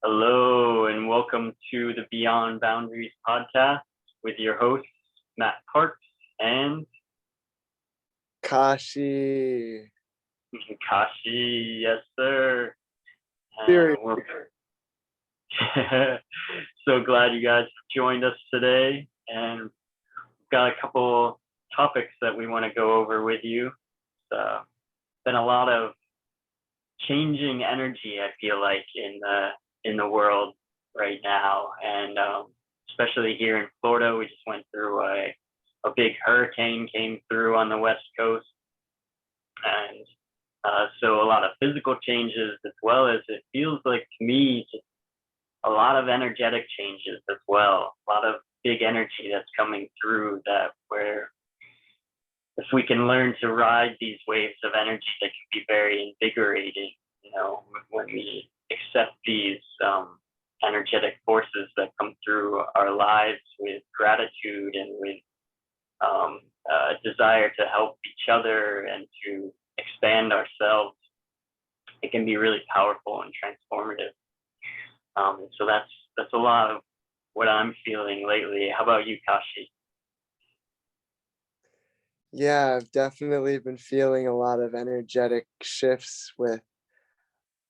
Hello, and welcome to the Beyond Boundaries podcast with your hosts, Matt Parks and Kashi. Kashi. Yes, sir. Serious. We're so glad you guys joined us today, and we've got a couple topics that we want to go over with you. It's been a lot of changing energy, I feel like, in the world right now, and especially here in Florida. We just went through a big hurricane came through on the West Coast, and so a lot of physical changes, as well as it feels like to me just a lot of energetic changes as well. A lot of big energy that's coming through, that where if we can learn to ride these waves of energy, that can be very invigorating, when we accept these energetic forces that come through our lives with gratitude and with desire to help each other and to expand ourselves. It can be really powerful and transformative. So that's a lot of what I'm feeling lately. How about you, Kashi? Yeah, I've definitely been feeling a lot of energetic shifts with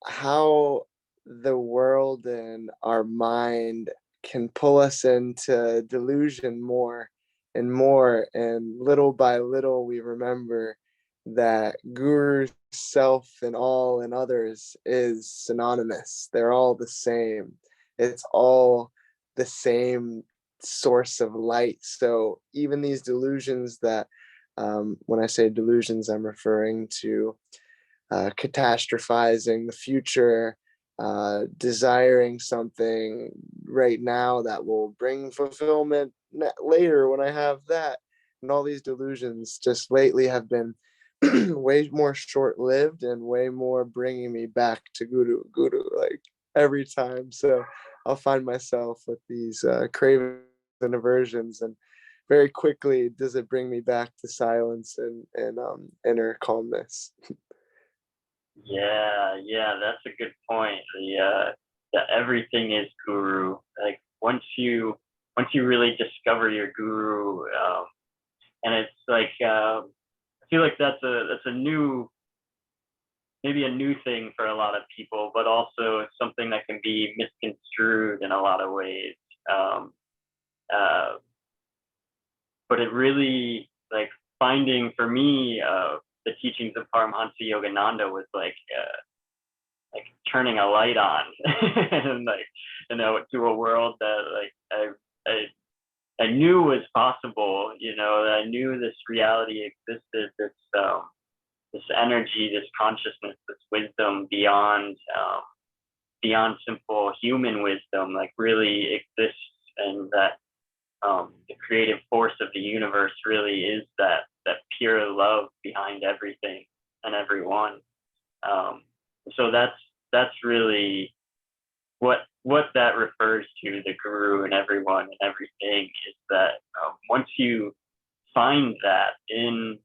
how the world and our mind can pull us into delusion more and more. And little by little, we remember that guru, self, and all and others is synonymous. They're all the same. It's all the same source of light. So even these delusions that, when I say delusions, I'm referring to catastrophizing the future, desiring something right now that will bring fulfillment later when I have that. And all these delusions just lately have been way more short-lived and way more bringing me back to guru like every time. So I'll find myself with these cravings and aversions, and very quickly does it bring me back to silence and inner calmness. Yeah, that's a good point. The everything is guru. Like once you really discover your guru, and it's like I feel like that's a new, maybe a new thing for a lot of people, but also it's something that can be misconstrued in a lot of ways. Um, uh, but it really, like, finding for me the teachings of Paramahansa Yogananda was like turning a light on, and like, to a world that like I knew was possible. That I knew this reality existed, this energy, this consciousness, this wisdom beyond simple human wisdom, like really exists, and that the creative force of the universe really is that pure love behind everything and everyone. Um, so that's really what that refers to, the guru and everyone and everything, is that once you find that and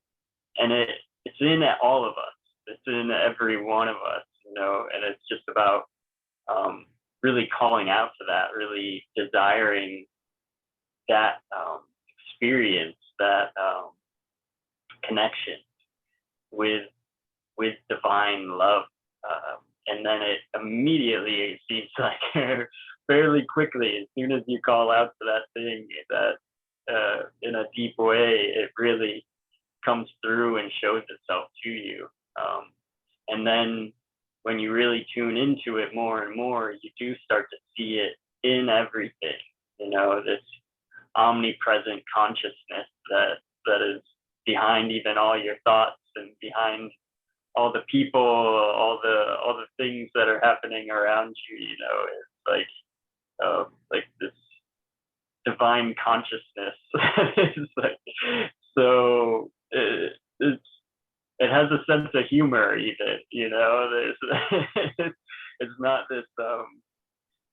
it's in all of us, it's in every one of us, and it's just about really calling out to that, really desiring that experience, that connection with divine love, and then it immediately, it seems like fairly quickly, as soon as you call out to that thing, that in a deep way, it really comes through and shows itself to you. And then when you really tune into it more and more, you do start to see it in everything. This omnipresent consciousness that is behind even all your thoughts, and behind all the people, all the things that are happening around you. It's like this divine consciousness. It's like, so it has a sense of humor, even. There's it's not this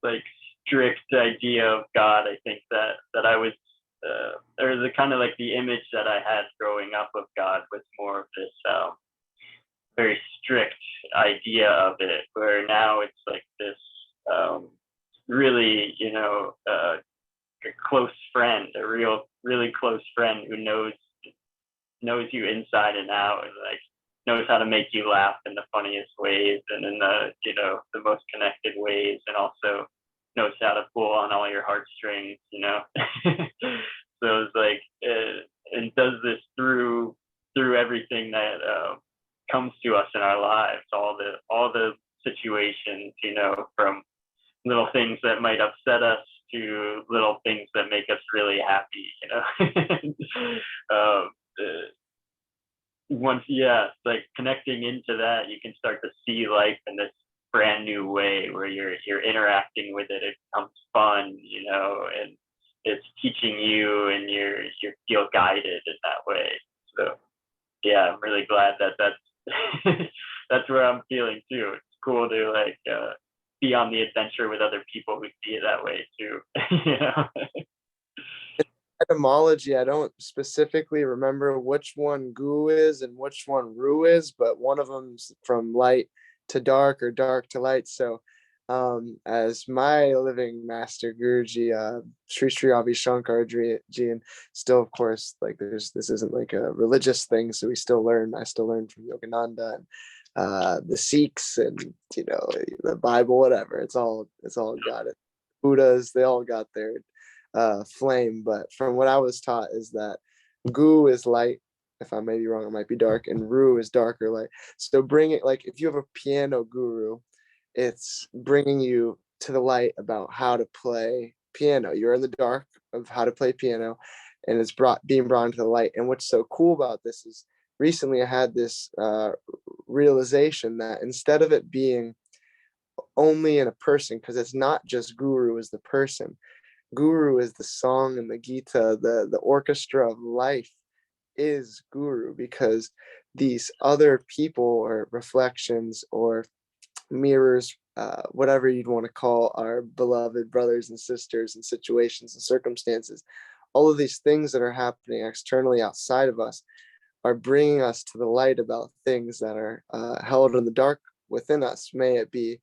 like strict idea of God. I think that I was or the kind of like the image that I had growing up of God was more of this very strict idea of it, where now it's like this really, a close friend, a really close friend who knows you inside and out, and like knows how to make you laugh in the funniest ways and in the most connected ways, and also knows how to pull on all your heartstrings. So it's like and does this through everything that comes to us in our lives, all the situations, from little things that might upset us to little things that make us really happy. Once, yeah, like connecting into that, you can start to see life in this brand new way where you're interacting with it. It becomes fun, and it's teaching you, and you feel guided in that way. So yeah, I'm really glad that's that's where I'm feeling too. It's cool to like be on the adventure with other people who see it that way too. Etymology, I don't specifically remember which one gu is and which one ru is, but one of them's from light to dark or dark to light. So as my living master Guruji, Sri Sri Avi Shankar Ji, and still, of course, like this isn't like a religious thing, so I still learn from Yogananda and the Sikhs, and the Bible, whatever. It's all got it. Buddhas, they all got their flame. But from what I was taught is that gu is light. If I may be wrong, it might be dark, and ru is darker light. So bring it, like if you have a piano guru, it's bringing you to the light about how to play piano. You're in the dark of how to play piano, and it's being brought into the light. And what's so cool about this is recently I had this realization that instead of it being only in a person, because it's not just guru is the person, guru is the song and the gita, the orchestra of life is guru, because these other people or reflections or mirrors, whatever you'd want to call our beloved brothers and sisters and situations and circumstances, all of these things that are happening externally outside of us are bringing us to the light about things that are held in the dark within us. May it be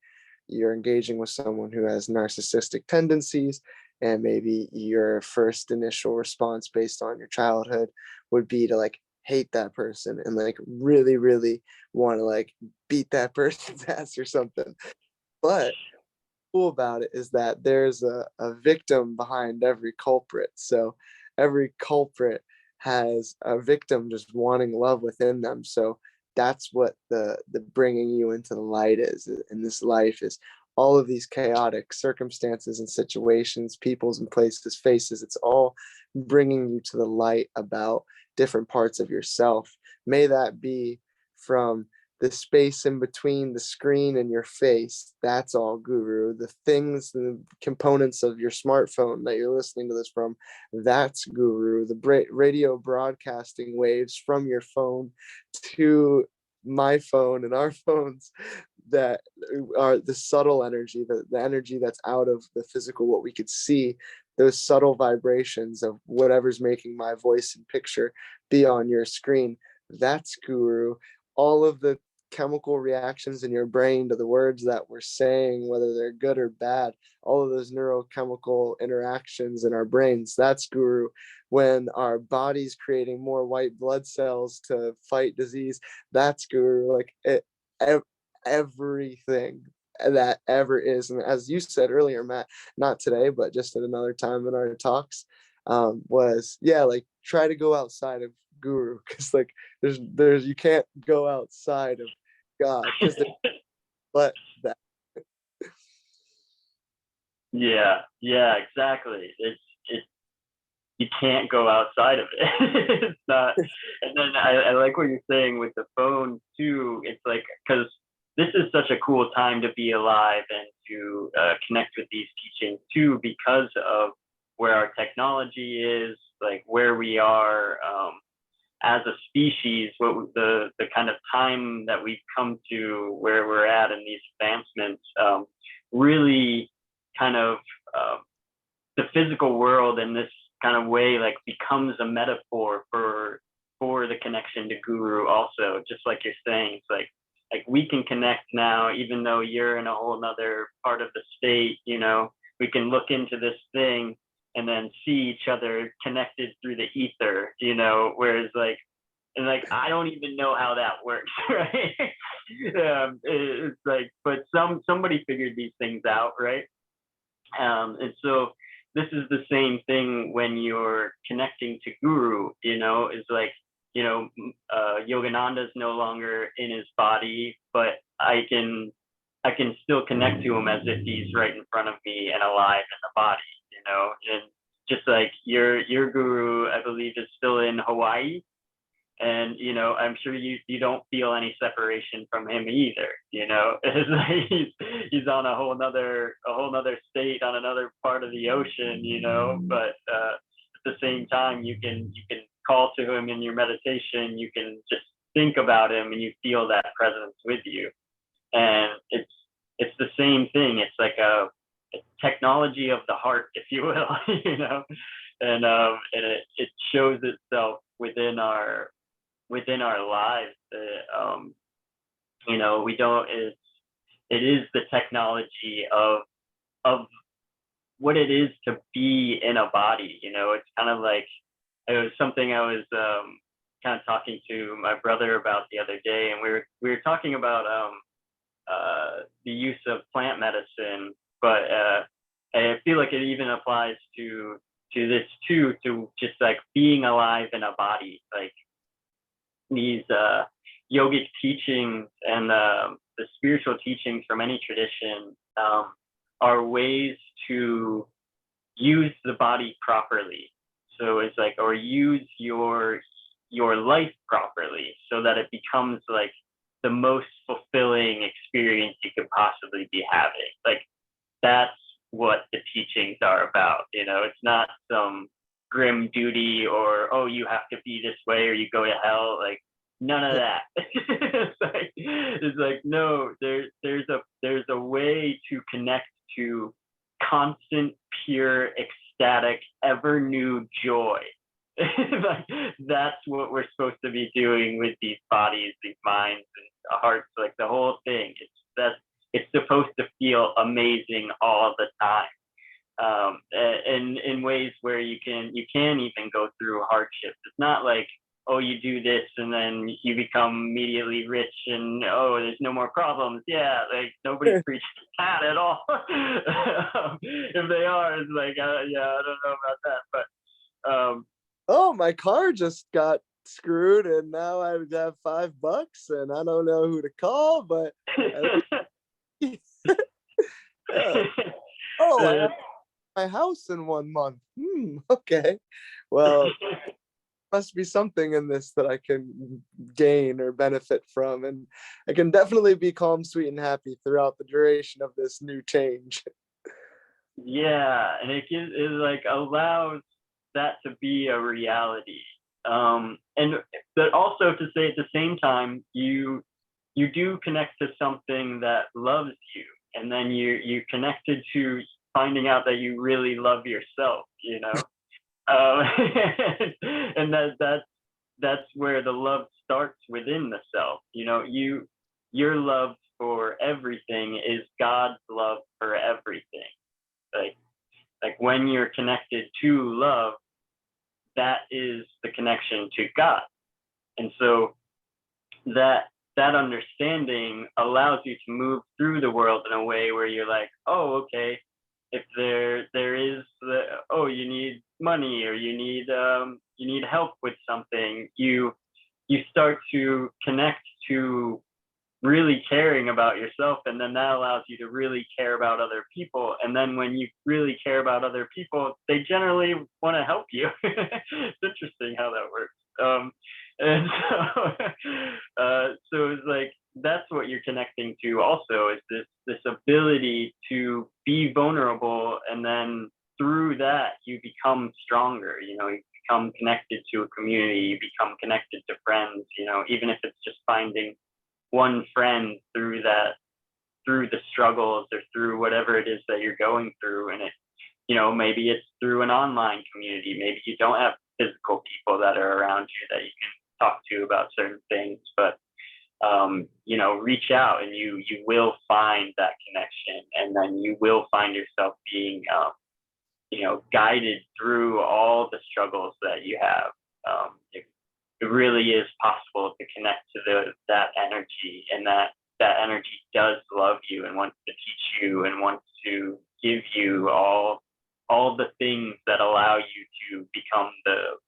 you're engaging with someone who has narcissistic tendencies, and maybe your first initial response based on your childhood would be to like hate that person and like really, really want to like beat that person's ass or something. But cool about it is that there's a victim behind every culprit. So every culprit has a victim just wanting love within them. So that's what the bringing you into the light is in this life, is all of these chaotic circumstances and situations, peoples and places, faces. It's all bringing you to the light about different parts of yourself. May that be from the space in between the screen and your face, that's all guru. The things, the components of your smartphone that you're listening to this from, that's guru. The radio broadcasting waves from your phone to my phone and our phones, that are the subtle energy, the energy that's out of the physical, what we could see, those subtle vibrations of whatever's making my voice and picture be on your screen, that's guru. All of the chemical reactions in your brain to the words that we're saying, whether they're good or bad, all of those neurochemical interactions in our brains, that's guru. When our body's creating more white blood cells to fight disease, that's guru. Like everything that ever is. And as you said earlier, Matt, not today, but just at another time in our talks, was, yeah, like try to go outside of guru, because like there's you can't go outside of God, because but that. Yeah, exactly. It's you can't go outside of it. It's not. And then I like what you're saying with the phone too. It's like, because this is such a cool time to be alive and to connect with these teachings too, because of where our technology is, like where we are as a species, what the kind of time that we've come to, where we're at in these advancements, really kind of the physical world in this kind of way like becomes a metaphor for the connection to guru also. Just like you're saying, it's like like we can connect now, even though you're in a whole nother part of the state, we can look into this thing and then see each other connected through the ether, whereas like, and like, I don't even know how that works, right? It's like, but somebody figured these things out, right? And so this is the same thing when you're connecting to Guru, is like, Yogananda's no longer in his body, but I can still connect to him as if he's right in front of me and alive in the body, and just like your guru, I believe, is still in Hawaii, and I'm sure you don't feel any separation from him either. It's like he's on a whole nother state on another part of the ocean, but at the same time you can call to him in your meditation, you can just think about him and you feel that presence with you. And it's the same thing. It's like a technology of the heart, if you will, and it shows itself within our lives. We don't. It is the technology of what it is to be in a body. It's kind of like, it was something I was kind of talking to my brother about the other day, and we were talking about the use of plant medicine, but I feel like it even applies to this too, to just like being alive in a body, like these yogic teachings and the spiritual teachings from any tradition are ways to use the body properly. So it's like, or use your life properly so that it becomes like the most fulfilling experience you could possibly be having. Like that's what the teachings are about. It's not some grim duty or, oh, you have to be this way or you go to hell. Like none of that. It's like no, there's a way to connect to constant, pure, ecstatic, ever new joy. Like, that's what we're supposed to be doing with these bodies, these minds, and hearts. Like the whole thing. It's supposed to feel amazing all the time. And in ways where you can even go through hardships. It's not like, oh, you do this and then you become immediately rich and, oh, there's no more problems. Yeah, like nobody's preaching that at all. If they are, it's like, yeah, I don't know about that. But oh, my car just got screwed and now I would have $5 and I don't know who to call, but yeah. Oh, I have my house in 1 month. Okay. Well, must be something in this that I can gain or benefit from. And I can definitely be calm, sweet, and happy throughout the duration of this new change. Yeah, and it like allows that to be a reality. And but also to say at the same time, you do connect to something that loves you, and then you connected to finding out that you really love yourself, um, and that's where the love starts within the self. Your love for everything is God's love for everything. Like when you're connected to love, that is the connection to God. And so that understanding allows you to move through the world in a way where you're like, oh, okay, if there is you need money or you need help with something, you start to connect to really caring about yourself, and then that allows you to really care about other people, and then when you really care about other people, they generally want to help you. It's interesting how that works. And so it's like that's what you're connecting to also, is this ability to be vulnerable, and then through that you become stronger. You become connected to a community, you become connected to friends, even if it's just finding one friend through the struggles or through whatever it is that you're going through. And maybe it's through an online community, maybe you don't have physical people that are around you that you can talk to about certain things, but reach out, and you will find that connection, and then you will find yourself being guided through all the struggles that you have. It really is possible to connect to that energy, and that energy does love you and wants to teach you and wants to give you all the things that allow you to become the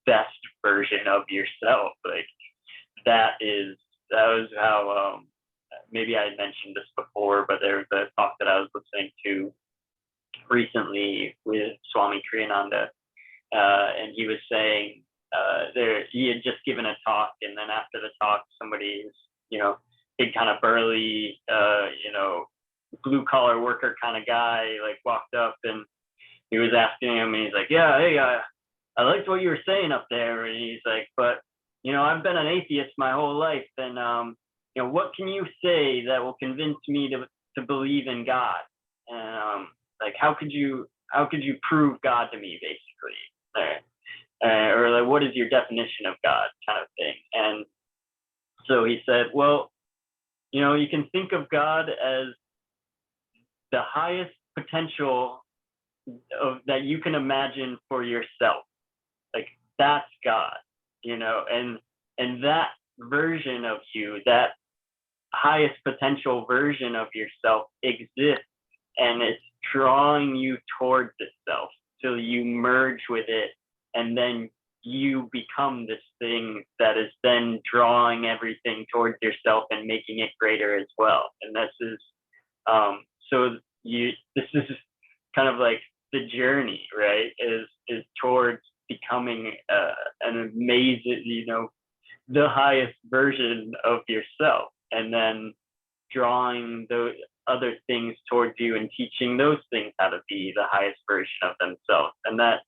best version of yourself. Like that was how maybe I had mentioned this before, but there was a talk that I was listening to recently with Swami Kriyananda, and he was saying he had just given a talk, and then after the talk, somebody's big kind of burly blue collar worker kind of guy like walked up, and he was asking him, and he's like, yeah, hey, I liked what you were saying up there, and he's like, but I've been an atheist my whole life, and what can you say that will convince me to believe in God? And like, how could you prove God to me, basically, or like, what is your definition of God, kind of thing? And so he said, well, you can think of God as the highest potential that you can imagine for yourself. Like, that's God, and that version of you, that highest potential version of yourself exists, and it's drawing you towards itself till you merge with it, and then you become this thing that is then drawing everything towards yourself and making it greater as well. And this is this is kind of like the journey, right? Is towards becoming an amazing, the highest version of yourself, and then drawing those other things towards you and teaching those things how to be the highest version of themselves. And that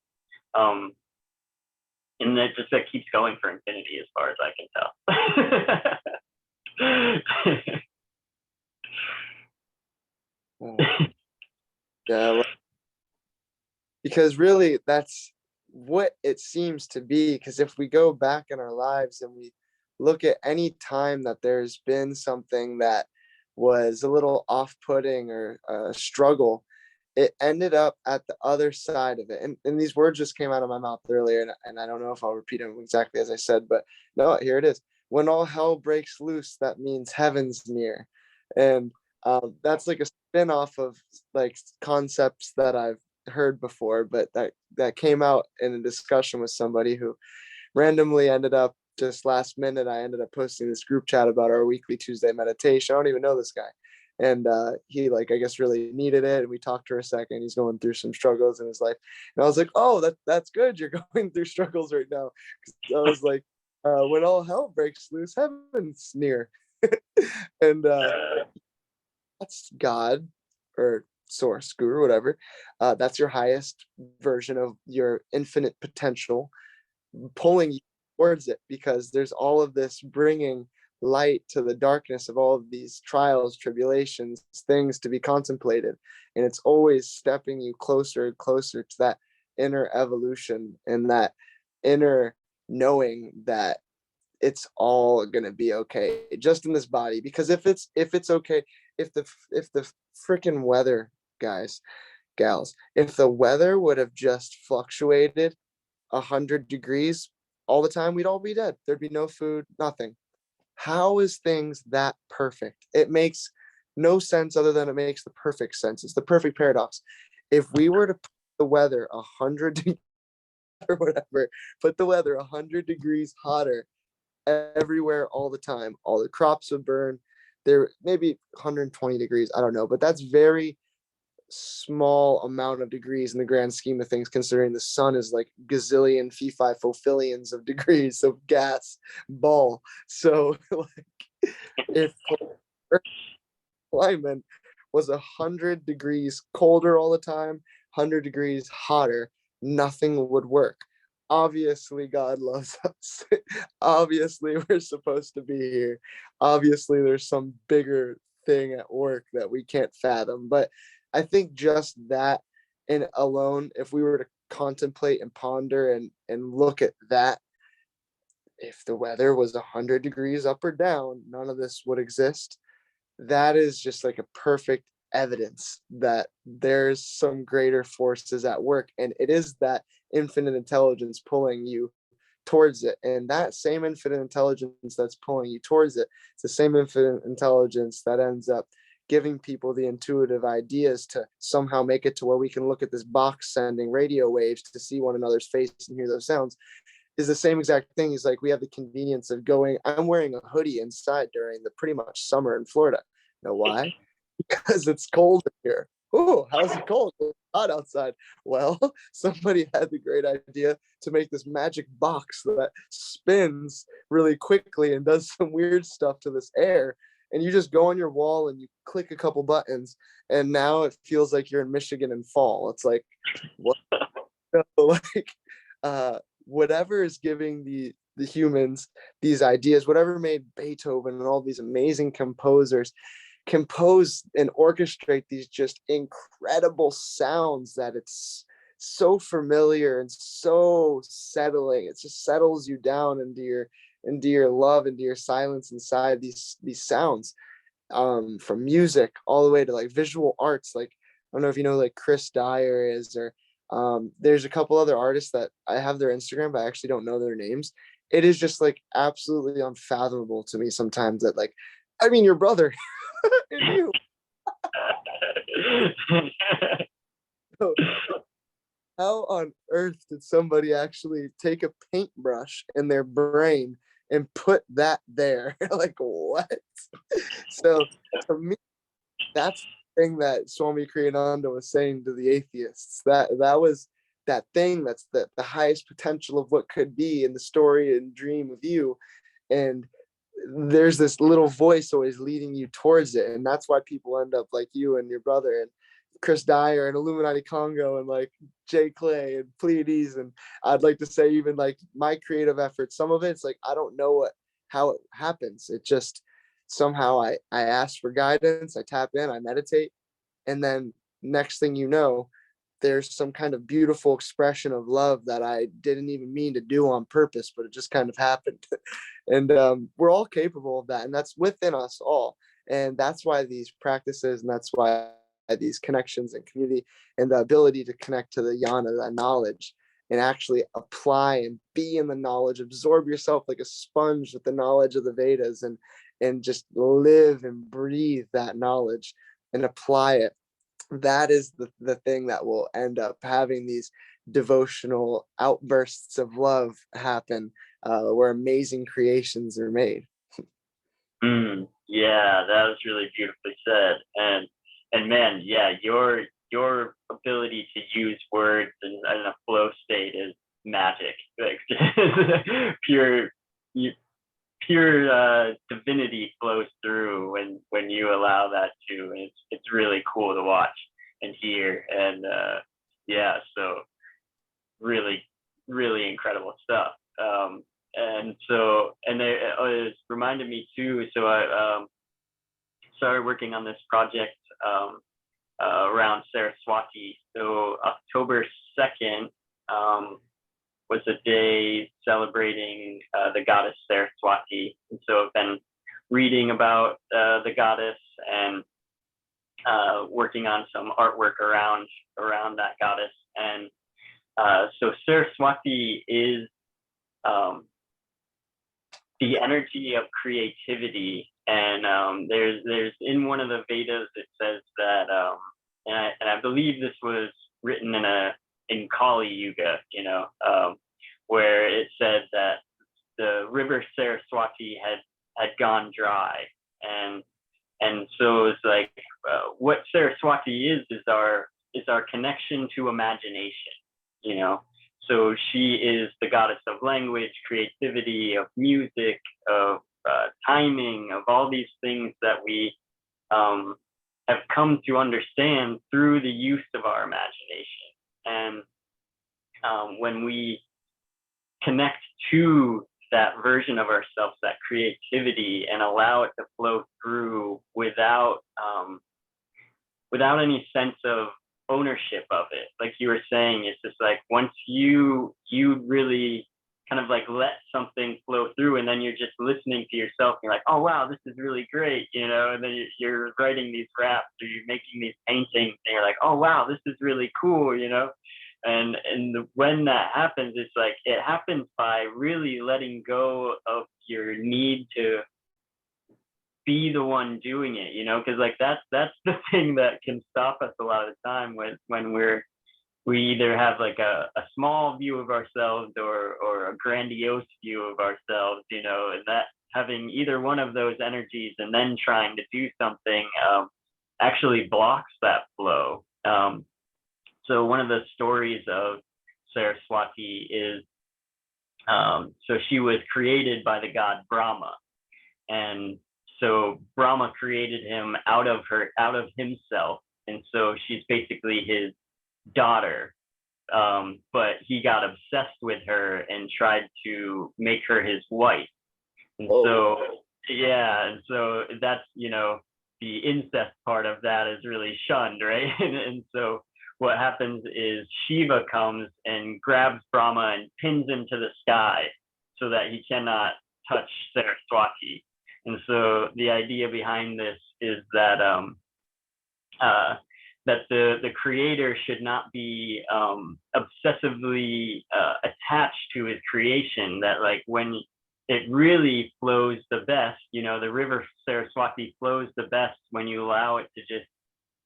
that keeps going for infinity, as far as I can tell. Yeah, because really that's what it seems to be. Because if we go back in our lives and we look at any time that there's been something that was a little off-putting or a struggle, it ended up at the other side of it. And these words just came out of my mouth earlier, and I don't know if I'll repeat them exactly as I said, but no, here it is. When all hell breaks loose, that means heaven's near. And that's like a spin-off of like concepts that I've heard before, but that came out in a discussion with somebody who randomly ended up, just last minute, I ended up posting this group chat about our weekly Tuesday meditation. I don't even know this guy. And he, like, I guess really needed it. And we talked for a second. He's going through some struggles in his life. And I was like, oh, that's good. You're going through struggles right now. I was like, when all hell breaks loose, heaven's near. And that's God, or source, guru, whatever. That's your highest version of your infinite potential, pulling you towards it, because there's all of this bringing light to the darkness of all of these trials, tribulations, things to be contemplated. And it's always stepping you closer and closer to that inner evolution and that inner knowing that it's all gonna be okay just in this body. Because if it's okay, if the freaking weather, guys, gals, if the weather would have just fluctuated 100 degrees all the time, we'd all be dead. There'd be no food, nothing. How is things that perfect? It makes no sense, other than it makes the perfect sense. It's the perfect paradox. If we were to put the weather 100 or whatever, put the weather 100 degrees hotter everywhere all the time, all the crops would burn. There maybe 120 degrees, I don't know, but that's very small amount of degrees in the grand scheme of things, considering the sun is like gazillion fee fi fofillions of degrees of gas ball. So like, if Earth climate was 100 degrees colder all the time, 100 degrees hotter, nothing would work. Obviously God loves us. Obviously we're supposed to be here. Obviously there's some bigger thing at work that we can't fathom. But I think just that in alone, if we were to contemplate and ponder and look at that, if the weather was 100 degrees up or down, none of this would exist. That is just like a perfect evidence that there's some greater forces at work, and it is that infinite intelligence pulling you towards it. And that same infinite intelligence that's pulling you towards it, it's the same infinite intelligence that ends up giving people the intuitive ideas to somehow make it to where we can look at this box sending radio waves to see one another's face and hear those sounds, is the same exact thing. Is like we have the convenience of going, I'm wearing a hoodie inside during the pretty much summer in Florida. You know why? Because it's cold in here. Oh, how's it cold? It's hot outside. Well, somebody had the great idea to make this magic box that spins really quickly and does some weird stuff to this air. And you just go on your wall and you click a couple buttons, and now it feels like you're in Michigan in fall. It's like, what? So, like, whatever is giving the humans these ideas, whatever made Beethoven and all these amazing composers compose and orchestrate these just incredible sounds, that it's so familiar and so settling. It just settles you down into your love, into your silence inside these sounds, from music all the way to like visual arts. Like, I don't know if you know like Chris Dyer is, or there's a couple other artists that I have their Instagram, but I actually don't know their names. It is just like absolutely unfathomable to me sometimes that, like, I mean, your brother and you. So how on earth did somebody actually take a paintbrush in their brain and put that there? Like, what? So to me, that's the thing that Swami Kriyananda was saying to the atheists. That was that thing that's the highest potential of what could be in the story and dream of you. And there's this little voice always leading you towards it. And that's why people end up like you and your brother and Chris Dyer and Illuminati Congo and like Jay Clay and Pleiades. And I'd like to say even like my creative efforts, some of it's like I don't know how it happens. It just somehow I ask for guidance, I tap in, I meditate, and then next thing you know, there's some kind of beautiful expression of love that I didn't even mean to do on purpose, but it just kind of happened. And we're all capable of that, and that's within us all. And that's why these practices, and that's why these connections and community and the ability to connect to the yana, that knowledge, and actually apply and be in the knowledge, absorb yourself like a sponge with the knowledge of the Vedas, and just live and breathe that knowledge and apply it. That is the thing that will end up having these devotional outbursts of love happen, where amazing creations are made. Yeah, that was really beautifully said. And man, yeah, your ability to use words in a flow state is magic. Like pure you, pure divinity flows through when you allow that to. And it's really cool to watch and hear. And yeah, so really, really incredible stuff. And so, and it reminded me too. So I started working on this project around Saraswati. So October 2nd was a day celebrating the goddess Saraswati. And so I've been reading about the goddess and working on some artwork around that goddess. And so Saraswati is the energy of creativity. And there's in one of the Vedas, it says that, and I believe this was written in Kali Yuga, where it said that the river Saraswati had gone dry, and so it's like what Saraswati is our connection to imagination. So she is the goddess of language, creativity, of music, of timing, of all these things that we have come to understand through the use of our imagination. And when we connect to that version of ourselves, that creativity, and allow it to flow through without any sense of ownership of it, like you were saying, it's just like once you really kind of like let something flow through, and then you're just listening to yourself. You're like, oh wow, this is really great, you know. And then you're writing these raps or you're making these paintings, and you're like, oh wow, this is really cool, you know. And when that happens, it's like it happens by really letting go of your need to be the one doing it, you know, because like that's the thing that can stop us a lot of the time when we either have like a small view of ourselves or a grandiose view of ourselves, you know, and that having either one of those energies and then trying to do something actually blocks that flow. So one of the stories of Saraswati is so she was created by the god Brahma, and so Brahma created him out of himself, and so she's basically his daughter. But he got obsessed with her and tried to make her his wife. And so, yeah, and so that's, you know, the incest part of that is really shunned, right? And so what happens is Shiva comes and grabs Brahma and pins him to the sky so that he cannot touch Saraswati. And so the idea behind this is that that the creator should not be obsessively attached to his creation. That like when it really flows the best, you know, the river Saraswati flows the best when you allow it to just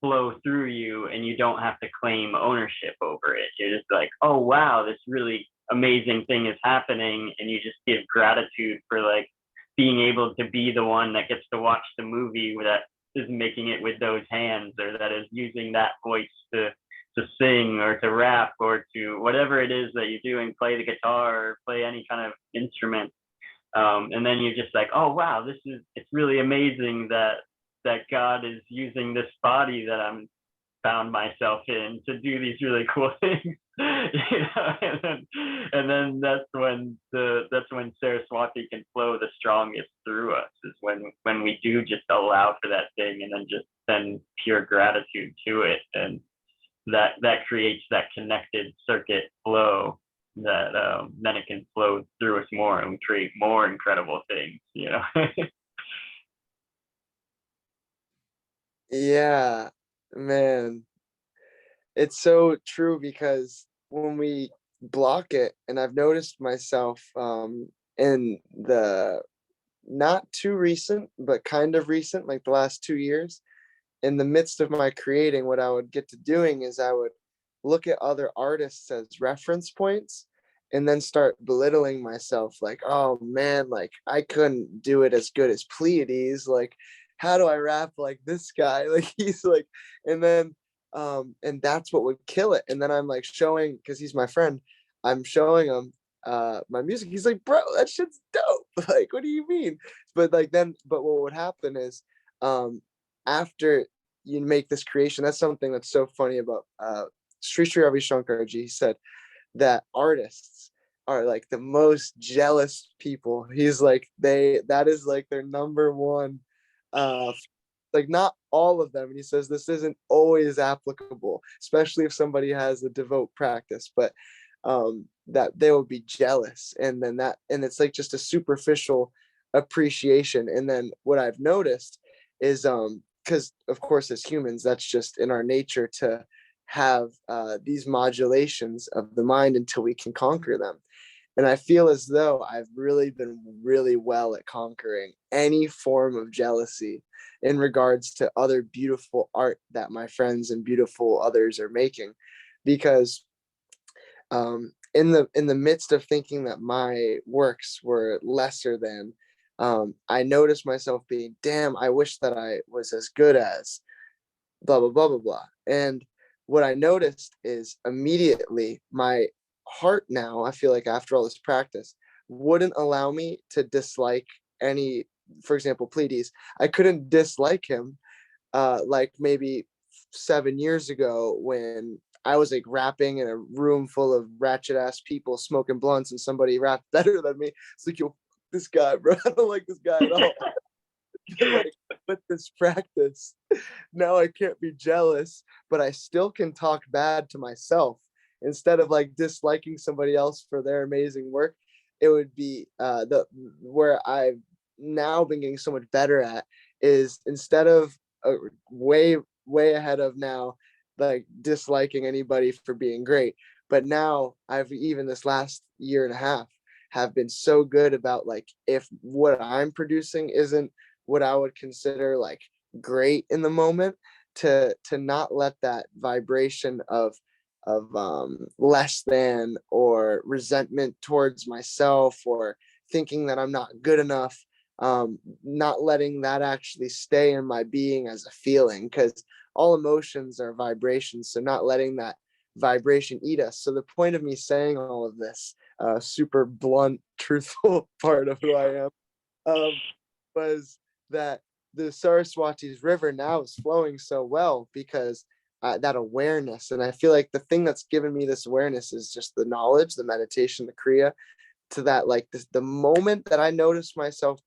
flow through you and you don't have to claim ownership over it. You're just like, oh wow, this really amazing thing is happening, and you just give gratitude for like being able to be the one that gets to watch the movie that is making it with those hands, or that is using that voice to sing or to rap or to whatever it is that you're doing, play the guitar or play any kind of instrument. And then you're just like, oh wow, it's really amazing that God is using this body that I'm found myself in to do these really cool things. You know? And then that's when Saraswati can flow the strongest through us, is when we do just allow for that thing and then just send pure gratitude to it, and that creates that connected circuit flow that then it can flow through us more and we create more incredible things, you know. Yeah, man, it's so true because when we block it, and I've noticed myself in the not too recent, but kind of recent, like the last 2 years, in the midst of my creating, what I would get to doing is I would look at other artists as reference points and then start belittling myself like, oh man, like I couldn't do it as good as Pleiades. Like, how do I rap like this guy? Like he's like, and then and that's what would kill it. And then I'm like showing, because he's my friend, I'm showing him my music. He's like, bro, that shit's dope. Like, what do you mean? But what would happen is after you make this creation, that's something that's so funny about Sri Ravi Shankarji. He said that artists are like the most jealous people. He's like, that is like their number one like, not all of them. And he says this isn't always applicable, especially if somebody has a devout practice, but that they will be jealous. And it's like just a superficial appreciation. And then what I've noticed is because of course as humans, that's just in our nature to have these modulations of the mind until we can conquer them. And I feel as though I've really been really well at conquering any form of jealousy in regards to other beautiful art that my friends and beautiful others are making. Because in the midst of thinking that my works were lesser than, I noticed myself being, damn, I wish that I was as good as blah blah blah blah blah. And what I noticed is immediately my heart now, I feel like after all this practice, wouldn't allow me to dislike any, for example, Pleiades. I couldn't dislike him like maybe 7 years ago when I was like rapping in a room full of ratchet ass people smoking blunts and somebody rapped better than me. It's like, yo, this guy, bro, I don't like this guy at all. Like, with this practice, now I can't be jealous, but I still can talk bad to myself instead of like disliking somebody else for their amazing work. it would be the where I've now been getting so much better at is, instead of way ahead of now, like disliking anybody for being great, but now I've, even this last year and a half, have been so good about, like, if what I'm producing isn't what I would consider like great in the moment, to not let that vibration of less than, or resentment towards myself, or thinking that I'm not good enough, not letting that actually stay in my being as a feeling, because all emotions are vibrations, so not letting that vibration eat us. So the point of me saying all of this, super blunt, truthful part of who I am, um, was that the Saraswati's river now is flowing so well because that awareness. And I feel like the thing that's given me this awareness is just the knowledge, the meditation, the Kriya, to that, like this, the moment that I notice myself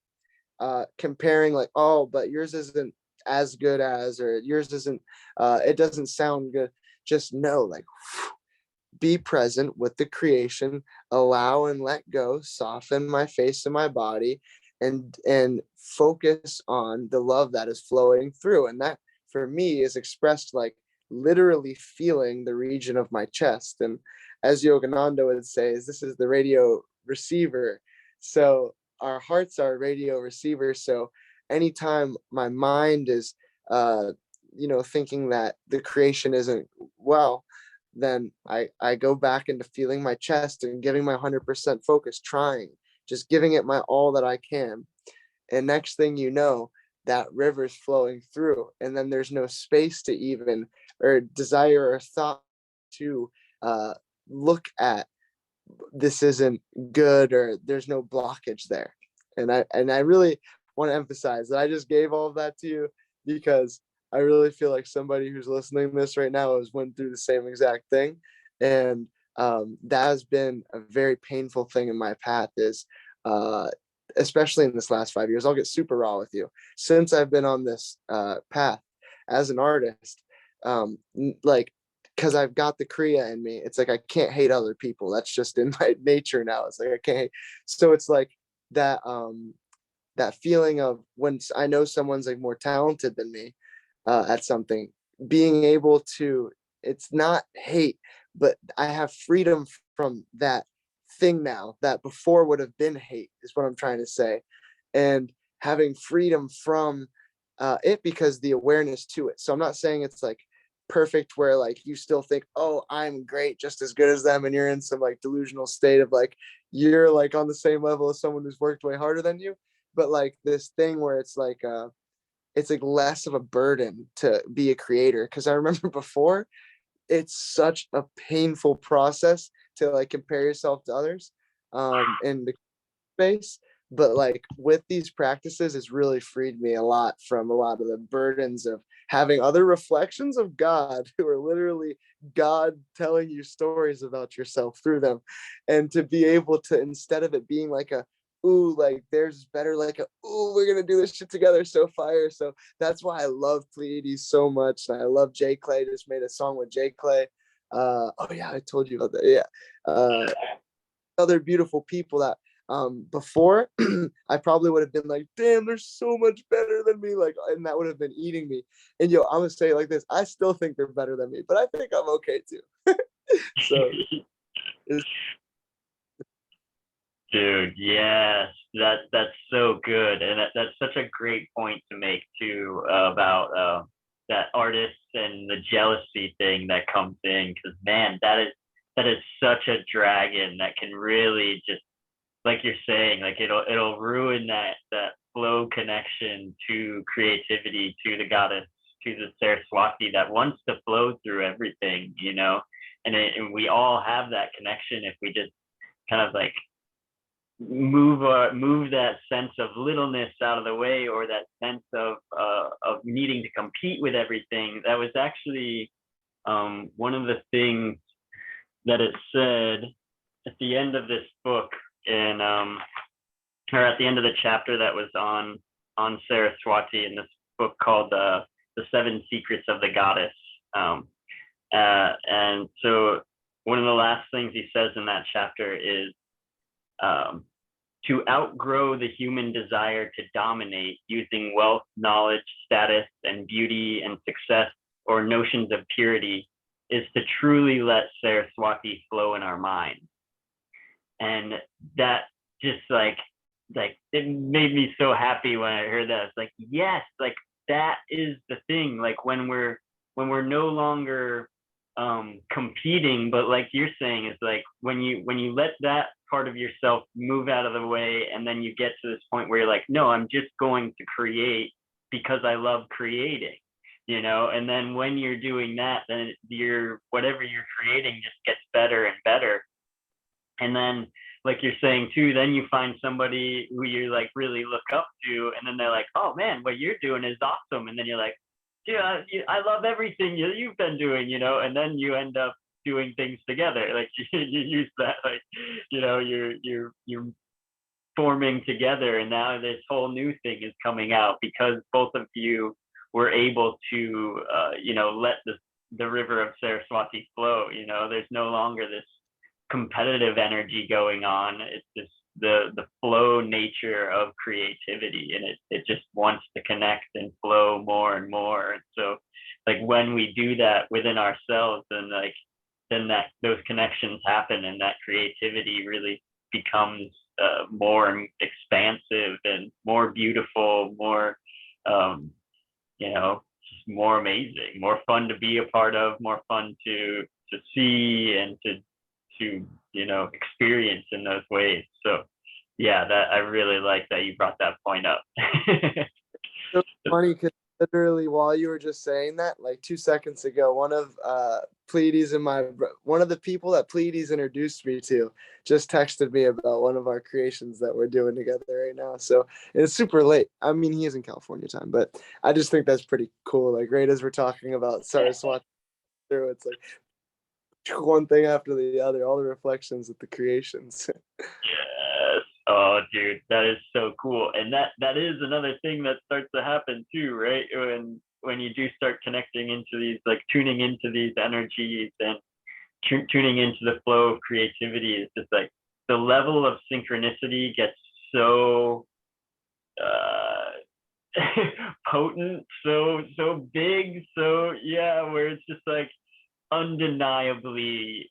comparing, like, oh, but yours isn't as good as, or yours isn't, it doesn't sound good. Just know, like, be present with the creation, allow and let go, soften my face and my body, and focus on the love that is flowing through. And that for me is expressed like literally feeling the region of my chest. And as Yogananda would say, is this is the radio receiver. So our hearts are radio receivers. So anytime my mind is thinking that the creation isn't well, then I go back into feeling my chest and giving my 100% focus, trying, just giving it my all that I can. And next thing you know, that river's flowing through, and then there's no space to even, or desire or thought to uh, look at this isn't good, or there's no blockage there. And I really want to emphasize that I just gave all of that to you because I really feel like somebody who's listening to this right now has went through the same exact thing. And that has been a very painful thing in my path, is uh, especially in this last 5 years. I'll get super raw with you. Since I've been on this path as an artist, like, because I've got the Kriya in me, it's like I can't hate other people. That's just in my nature now. It's like I can't hate. So it's like that feeling of when I know someone's like more talented than me at something, being able to, it's not hate, but I have freedom from that thing now that before would have been hate, is what I'm trying to say. And having freedom from it, because the awareness to it. So I'm not saying it's like perfect where like you still think, oh, I'm great, just as good as them, and you're in some like delusional state of like you're like on the same level as someone who's worked way harder than you. But like this thing where it's like less of a burden to be a creator, because I remember before, it's such a painful process to like compare yourself to others in the space. But like with these practices, it's really freed me a lot from a lot of the burdens of having other reflections of God, who are literally God telling you stories about yourself through them. And to be able to, instead of it being like a, ooh, like there's better, like a, ooh, we're gonna do this shit together, so fire. So that's why I love Pleiades so much. And I love J Clay. Just made a song with J Clay. Oh yeah, I told you about that. Yeah. Other beautiful people that before I probably would have been like, damn, they're so much better than me, like, and that would have been eating me. And yo, I'm gonna say it like this, I still think they're better than me, but I think I'm okay too. So it's, Dude, yes, that's so good, and that's such a great point to make too, about that artists and the jealousy thing that comes in, because man, that is such a dragon that can really just, like you're saying, like it'll ruin that flow connection to creativity, to the goddess, to the Saraswati that wants to flow through everything, and we all have that connection if we just kind of like move that sense of littleness out of the way, or that sense of needing to compete with everything. That was actually one of the things that it said at the end of this book, in or at the end of the chapter that was on Saraswati in this book called the Seven Secrets of the Goddess. And so one of the last things he says in that chapter is um, to outgrow the human desire to dominate using wealth, knowledge, status, and beauty and success, or notions of purity, is to truly let Saraswati flow in our minds. And that just like it made me so happy when I heard that. It's like, yes, like that is the thing. Like when we're no longer competing, but like you're saying, it's like when you let that part of yourself move out of the way, and then you get to this point where you're like, no, I'm just going to create because I love creating, and then when you're doing that, then whatever you're creating just gets better and better. And then, like you're saying too, then you find somebody who you like really look up to, and then they're like, oh man, what you're doing is awesome. And then you're like, yeah, I love everything you've been doing, and then you end up doing things together. Like you use that, like, you're forming together, and now this whole new thing is coming out because both of you were able to, let the river of Saraswati flow. There's no longer this competitive energy going on. It's just the flow nature of creativity, and it just wants to connect and flow more and more. And so like when we do that within ourselves, and like then that those connections happen, and that creativity really becomes more expansive and more beautiful, more just more amazing, more fun to be a part of, more fun to see and to experience in those ways. So yeah, that I really like that you brought that point up. So funny because literally while you were just saying that, like 2 seconds ago, one of Pleiades and one of the people that Pleiades introduced me to just texted me about one of our creations that we're doing together right now. So it's super late. I mean, he is in California time, but I just think that's pretty cool. Like right as we're talking about Saraswati, it's like one thing after the other, all the reflections of the creations. Yes. Oh, dude, that is so cool. And that is another thing that starts to happen too, right? When you do start connecting into these, like tuning into these energies and tuning into the flow of creativity, is just like the level of synchronicity gets so potent, so big, so yeah, where it's just like undeniably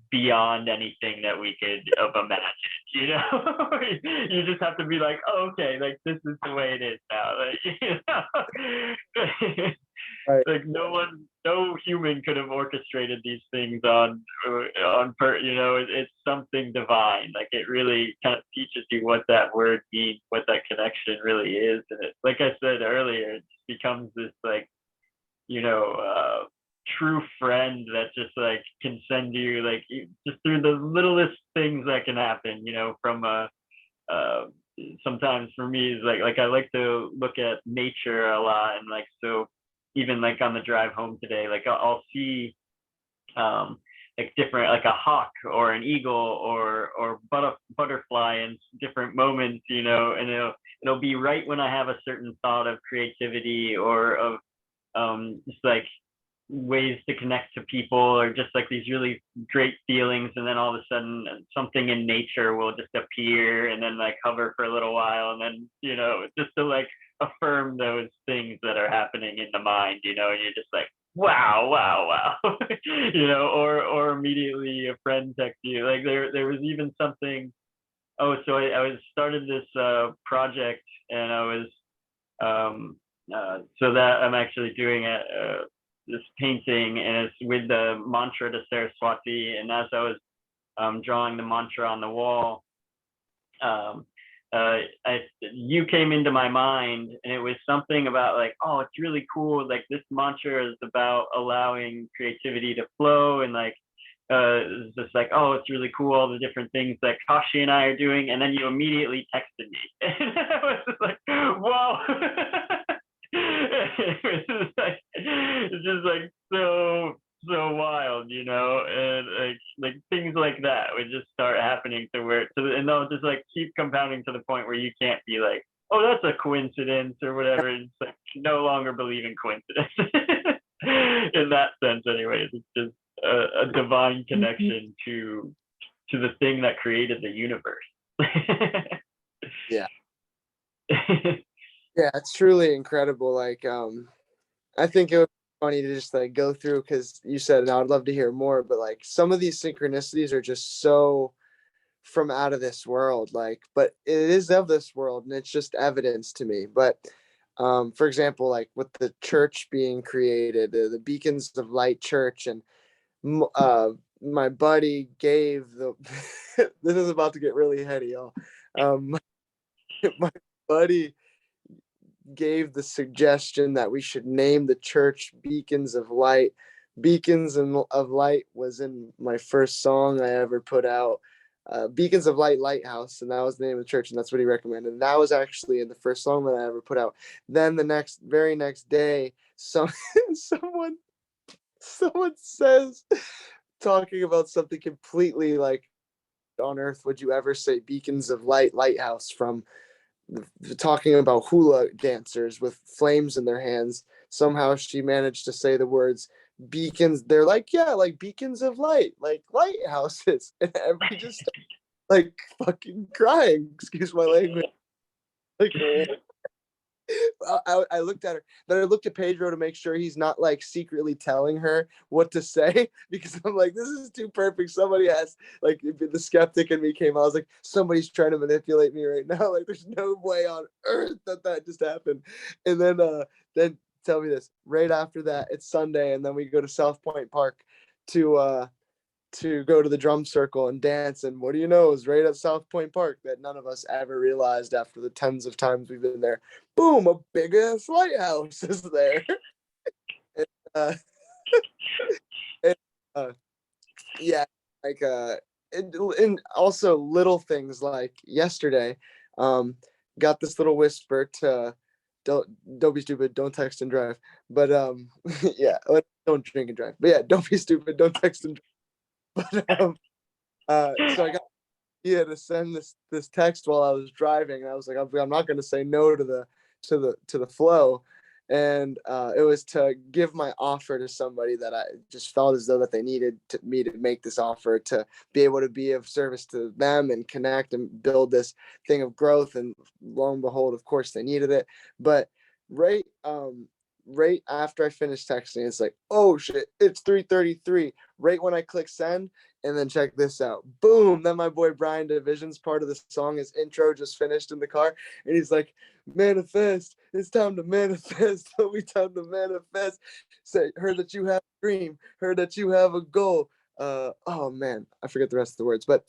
beyond anything that we could have imagined. You just have to be like, oh, okay, like this is the way it is now. Like, Right. like no human could have orchestrated these things it's something divine. Like it really kind of teaches you what that word means, what that connection really is. And it, like I said earlier, it becomes this like, true friend that just like can send you like just through the littlest things that can happen, from uh sometimes for me is like I like to look at nature a lot. And like so even like on the drive home today, like I'll see like different, like a hawk or an eagle or butterfly in different moments, and it'll be right when I have a certain thought of creativity or of just like ways to connect to people, or just like these really great feelings, and then all of a sudden something in nature will just appear and then like hover for a little while, and then just to like affirm those things that are happening in the mind, and you're just like, wow, wow, wow. Or immediately a friend texts you, like there was even something. Oh, so I was started this project, and I was so that I'm actually doing this painting, and it's with the mantra to Saraswati. And as I was drawing the mantra on the wall, you came into my mind, and it was something about like, oh, it's really cool. Like this mantra is about allowing creativity to flow, and like it's just like, oh, it's really cool, all the different things that Kashi and I are doing. And then you immediately texted me. And I was just like, whoa. It's just like so wild, and like things like that would just start happening and they'll just like keep compounding to the point where you can't be like, oh, that's a coincidence or whatever. It's like no longer believe in coincidence. In that sense, anyways, it's just a divine connection to the thing that created the universe. Yeah. Yeah, it's truly incredible. Like, I think it would be funny to just like go through because you said, and I would love to hear more, but like some of these synchronicities are just so from out of this world. Like, but it is of this world, and it's just evidence to me. But for example, like with the church being created, the Beacons of Light Church, and uh, my buddy gave the. This is about to get really heady, y'all. Um, my buddy gave the suggestion that we should name the church Beacons of Light. Of Light was in my first song I ever put out. Beacons of Light Lighthouse, and that was the name of the church, and that's what he recommended. And that was actually in the first song that I ever put out. Then the very next day, someone someone says, talking about something completely like, on earth would you ever say Beacons of Light Lighthouse from talking about hula dancers with flames in their hands. Somehow she managed to say the words beacons. They're like, yeah, like beacons of light, like lighthouses. And we just like fucking crying. Excuse my language. Like, I looked at her, then I looked at Pedro to make sure he's not like secretly telling her what to say because I'm like, this is too perfect. Somebody has like the skeptic in me came out. I was like, somebody's trying to manipulate me right now. Like, there's no way on earth that just happened. And then tell me this. Right after that, it's Sunday, and then we go to South Point Park to go to the drum circle and dance. And what do you know, is right at South Point Park that none of us ever realized after the tens of times we've been there. Boom, a big ass lighthouse is there. and, uh, and, uh, yeah, like and also little things like yesterday, um, got this little whisper to don't be stupid, don't text and drive. But yeah, don't drink and drive. But yeah, don't be stupid, don't text and drive. But so I got to send this text while I was driving, and I was like, I'm not going to say no to the flow, and it was to give my offer to somebody that I just felt as though that they needed me to make this offer to be able to be of service to them and connect and build this thing of growth. And lo and behold, of course, they needed it. But right right after I finished texting, it's like, oh shit, it's 3:33. Right when I click send, and then check this out. Boom. Then my boy Brian Division's part of the song, his intro just finished in the car. And he's like, manifest. It's time to manifest. We time to manifest. Say, heard that you have a dream. Heard that you have a goal. Oh man, I forget the rest of the words, but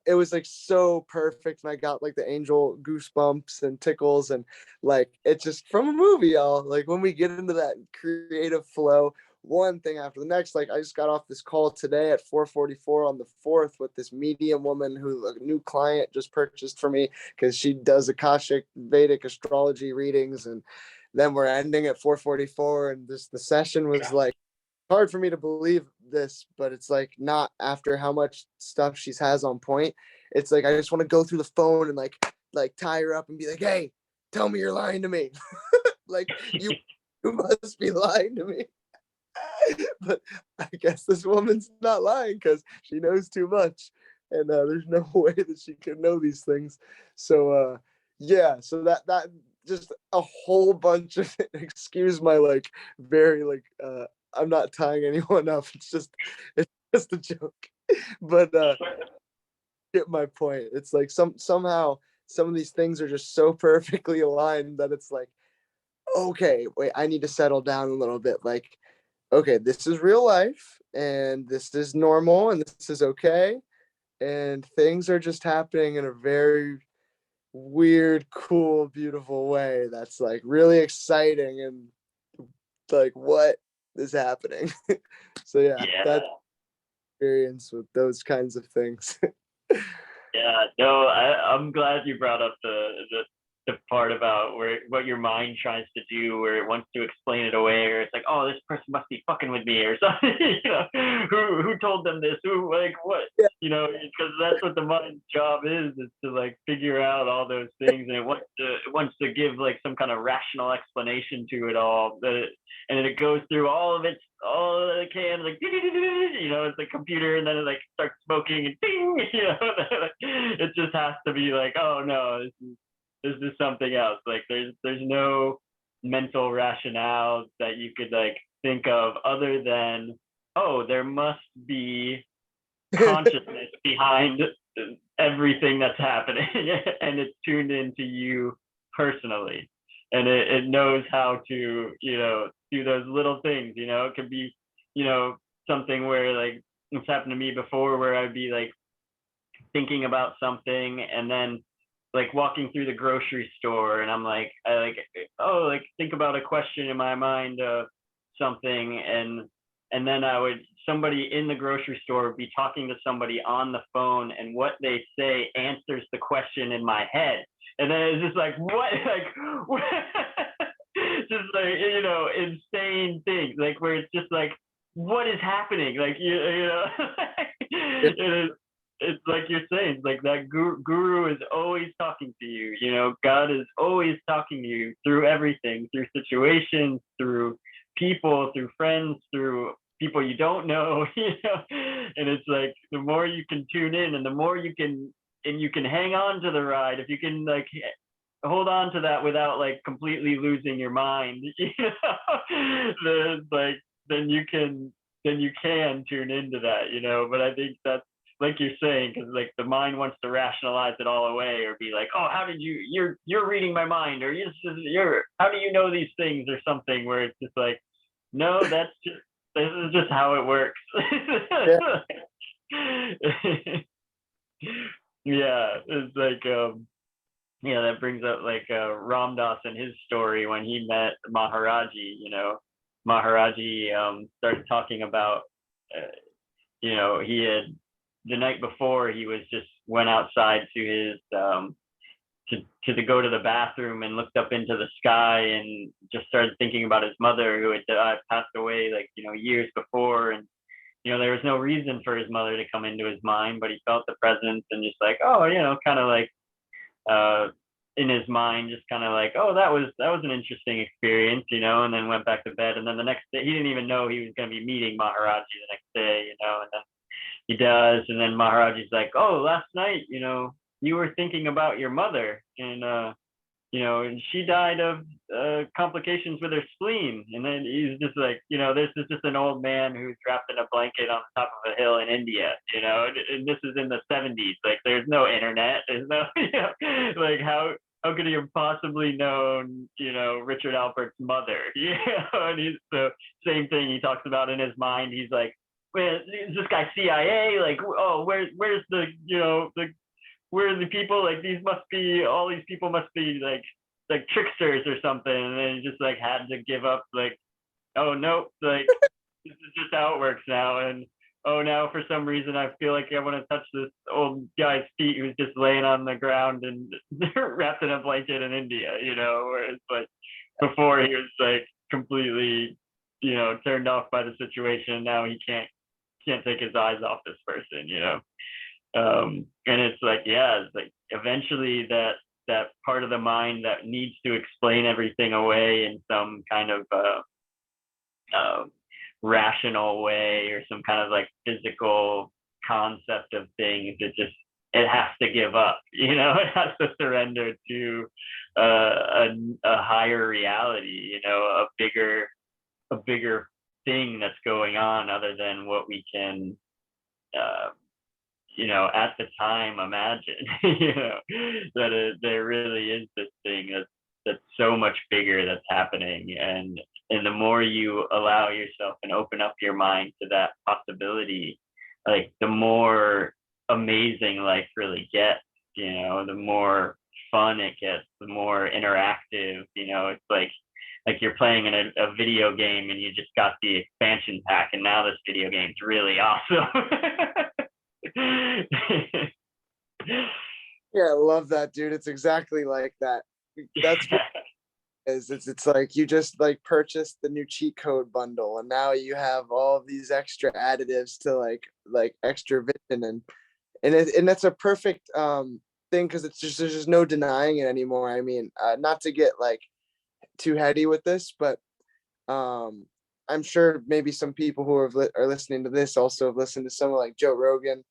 it was like so perfect, and I got like the angel goosebumps and tickles, and like it's just from a movie, y'all. Like when we get into that creative flow, one thing after the next. Like I just got off this call today at 4:44 on the 4th with this medium woman who a new client just purchased for me because she does Akashic Vedic astrology readings. And then we're ending at 4:44, and the session was like hard for me to believe this, but it's like not after how much stuff she has on point. It's like I just want to go through the phone and like tie her up and be like, hey, tell me you're lying to me. Like you must be lying to me. But I guess this woman's not lying because she knows too much, and there's no way that she could know these things. So yeah, so that just a whole bunch of excuse my like very like I'm not tying anyone up. It's just a joke, but get my point. It's like somehow some of these things are just so perfectly aligned that it's like, okay, wait, I need to settle down a little bit. Like, okay, this is real life, and this is normal, and this is okay, and things are just happening in a very weird, cool, beautiful way that's like really exciting, and like what is happening. So yeah, Yeah. that experience with those kinds of things. Yeah, no, I'm glad you brought up the part about where what your mind tries to do, where it wants to explain it away, or it's like, oh, this person must be fucking with me or something. Who told them this? Who like what? because that's what the mind's job is to like figure out all those things, and it wants to give like some kind of rational explanation to it all. And then it goes through all that it can, like it's a computer, and then it like starts smoking and ding, it just has to be like, oh no, this is something else. Like there's no mental rationale that you could like think of other than, oh, there must be consciousness behind everything that's happening, and it's tuned into you personally, and it knows how to do those little things. It could be something where like it's happened to me before, where I'd be like thinking about something, and then like walking through the grocery store, and I like, oh, like think about a question in my mind of something, and then somebody in the grocery store would be talking to somebody on the phone, and what they say answers the question in my head. And then it's just like, what? Like, what? Just like, insane things, like where it's just like, what is happening? Like, it is, it's like you're saying, it's like that guru is always talking to you. God is always talking to you through everything, through situations, through people, through friends, through people you don't know. And it's like the more you can tune in, and the more you can hang on to the ride, if you can like hold on to that without like completely losing your mind, then you can tune into that. But I think that's like you're saying, because like the mind wants to rationalize it all away, or be like, oh, how did you're reading my mind, or you're how do you know these things, or something, where it's just like, no, this is just how it works. Yeah. Yeah, it's like that brings up like Ram Dass and his story when he met Maharaji. Maharaji started talking about he had, the night before, he was just went outside to his to go to the bathroom, and looked up into the sky, and just started thinking about his mother, who had passed away like years before. And there was no reason for his mother to come into his mind, but he felt the presence, and just like, oh, kind of like uh in his mind, just kind of like, oh, that was an interesting experience, and then went back to bed. And then the next day, he didn't even know he was going to be meeting Maharaji the next day, and then he does. And then Maharaji's like, oh, last night, you were thinking about your mother, and she died of complications with her spleen. And then he's just like, this is just an old man who's wrapped in a blanket on top of a hill in India, and this is in the 70s. Like, there's no internet. There's no, like, how could he have possibly known, Richard Alpert's mother? And he's the same thing he talks about in his mind. He's like, well, is this guy CIA? Like, oh, where's the, where are the people? Like, all these people must be like tricksters or something. And then he just like had to give up, like, oh nope, like this is just how it works now. And oh, now for some reason I feel like I want to touch this old guy's feet who's just laying on the ground and wrapped in a blanket in India, where it's like before he was like completely, turned off by the situation. Now he can't take his eyes off this person. And it's like, yeah, it's like eventually that part of the mind that needs to explain everything away in some kind of rational way, or some kind of like physical concept of things, it has to give up. It has to surrender to a higher reality, a bigger thing that's going on, other than what we can at the time imagine. There really is this thing that's so much bigger that's happening. And the more you allow yourself and open up your mind to that possibility, like the more amazing life really gets. The more fun it gets, the more interactive. It's like you're playing in a video game, and you just got the expansion pack, and now this video game's really awesome. Yeah, I love that, dude. It's exactly like that. That's what it is. It's like you just like purchased the new cheat code bundle, and now you have all of these extra additives to like extra vision and and that's a perfect thing, because it's just there's just no denying it anymore. I mean, not to get like too heady with this, but um, I'm sure maybe some people who are listening to this also have listened to someone like Joe Rogan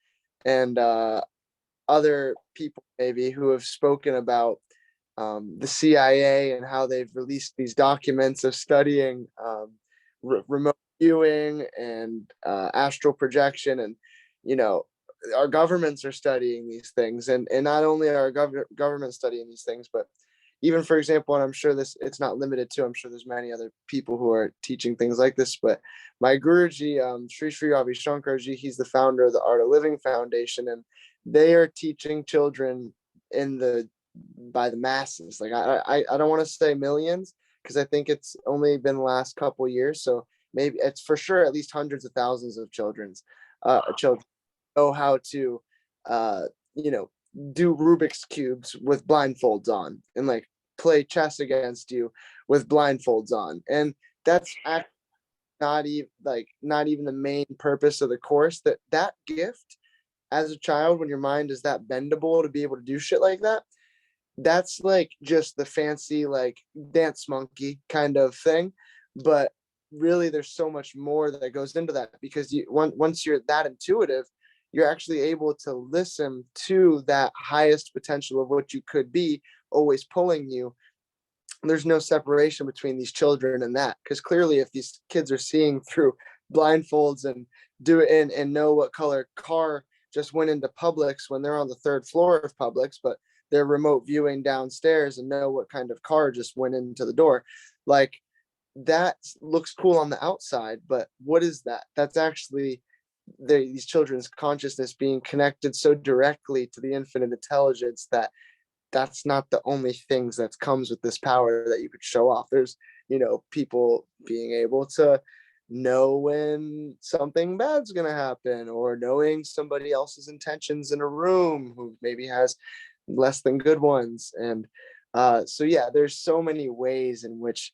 and other people maybe who have spoken about the CIA and how they've released these documents of studying remote viewing and astral projection, and you know, our governments are studying these things, and not only are our government studying these things, but even, for example, and I'm sure this it's not limited to, I'm sure there's many other people who are teaching things like this, but my Guruji, Sri Sri Ravi Shankarji, he's the founder of the Art of Living Foundation, and they are teaching children in the by the masses. Like I don't want to say millions, because I think it's only been the last couple years. So maybe it's for sure at least hundreds of thousands of children know how to uh you know do Rubik's cubes with blindfolds on, and like play chess against you with blindfolds on. And that's actually not even the main purpose of the course. That gift as a child, when your mind is that bendable to be able to do shit like that, that's like just the fancy like dance monkey kind of thing. But really there's so much more that goes into that, because once you're that intuitive, you're actually able to listen to that highest potential of what you could be, always pulling you. There's no separation between these children and that, because clearly if these kids are seeing through blindfolds and do it and know what color car just went into Publix when they're on the third floor of Publix, but they're remote viewing downstairs and know what kind of car just went into the door, like that looks cool on the outside, but what is that? That's actually these children's consciousness being connected so directly to the infinite intelligence that that's not the only things that comes with this power that you could show off. There's, people being able to know when something bad's going to happen, or knowing somebody else's intentions in a room who maybe has less than good ones. And so yeah, there's so many ways in which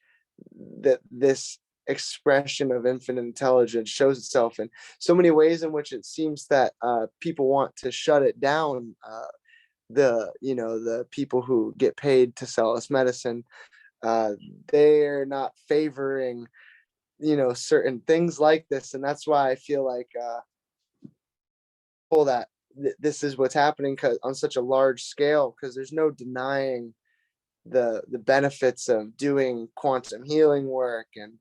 this expression of infinite intelligence shows itself, and so many ways in which it seems that people want to shut it down. The people who get paid to sell us medicine, uh, they're not favoring certain things like this, and that's why I feel like that this is what's happening on such a large scale, because there's no denying the benefits of doing quantum healing work and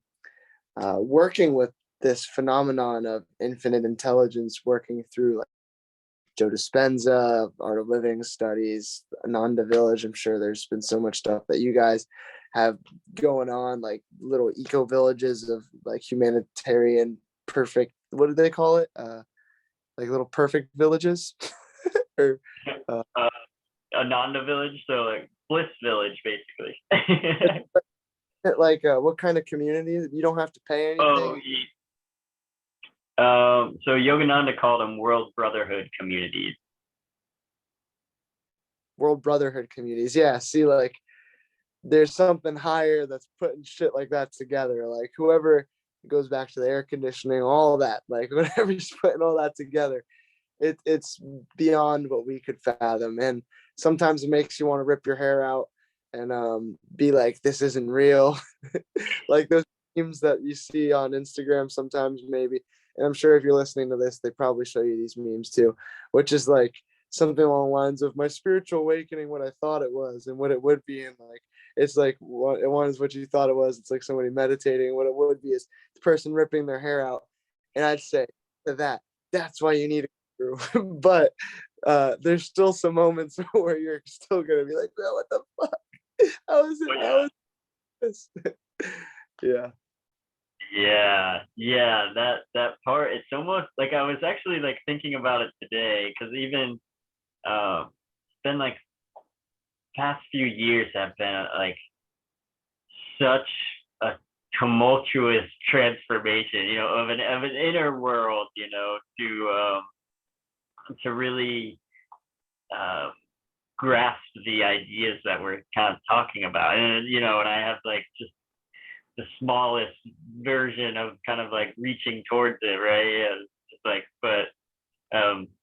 working with this phenomenon of infinite intelligence, working through like Joe Dispenza, Art of Living studies, Ananda Village. I'm sure there's been so much stuff that you guys have going on, like little eco villages of like humanitarian perfect. What do they call it? Like little perfect villages, or uh, Ananda Village, so like Bliss Village, basically. like what kind of community? You don't have to pay Oh, anything. so Yogananda called them World Brotherhood communities. World Brotherhood communities. Yeah. See, like there's something higher that's putting shit like that together. Like whoever, it goes back to the air conditioning, all that, like whatever's putting all that together, it's beyond what we could fathom. And sometimes it makes you want to rip your hair out and be like, this isn't real. Like those memes that you see on Instagram sometimes, maybe. And I'm sure if you're listening to this, they probably show you these memes too, which is like something along the lines of my spiritual awakening, what I thought it was and what it would be. And like, it's like one is what you thought it was. It's like somebody meditating. What it would be is the person ripping their hair out. And I'd say that's why you need a guru. But there's still some moments where you're still gonna be like, well, what the fuck? How is it? Oh, How is this? Yeah. yeah, that part. It's almost like I was actually like thinking about it today, because even it's been like past few years have been like such a tumultuous transformation, of an inner world, to really um, grasp the ideas that we're kind of talking about. And I have like just the smallest version of kind of like reaching towards it, right? Yeah, it's just like, but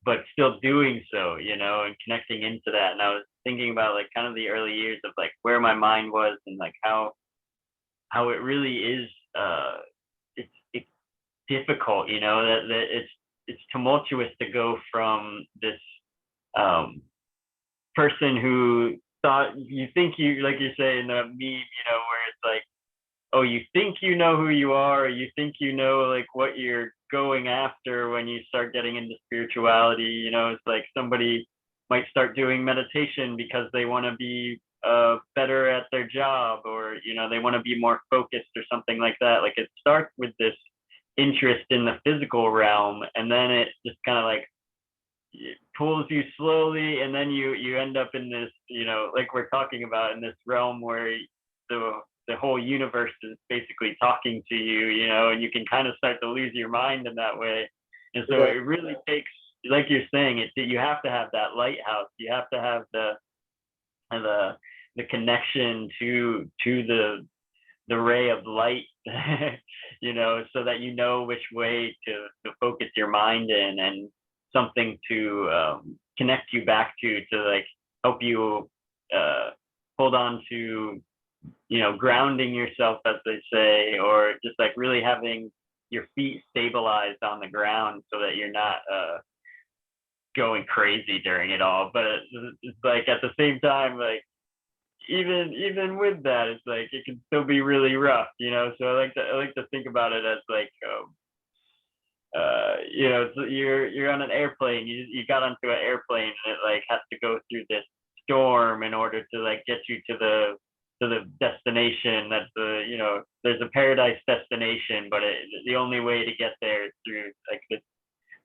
but still doing so, and connecting into that. And I was thinking about like kind of the early years of like where my mind was and like how it really is. It's difficult, that it's tumultuous to go from this um, person who thought you think you like you're saying the meme, where it's like, oh, you think you know who you are, or you think you know like what you're going after when you start getting into spirituality. It's like somebody might start doing meditation because they want to be better at their job, or they want to be more focused or something like that. Like it starts with this interest in the physical realm, and then it just kind of like it pulls you slowly, and then you end up in this, like we're talking about, in this realm where the the whole universe is basically talking to you, and you can kind of start to lose your mind in that way. And so Yeah. it really takes, like you're saying, you have to have that lighthouse. You have to have the the connection to the ray of light, so that which way to focus your mind in, and something to connect you back to like help you uh, hold on to, grounding yourself, as they say, or just like really having your feet stabilized on the ground so that you're not going crazy during it all. But it's like at the same time, like even with that, it's like it can still be really rough, So I like to think about it as like so you're on an airplane. You got onto an airplane, and it like has to go through this storm in order to like get you to the destination. That's there's a paradise destination, but the only way to get there is through like this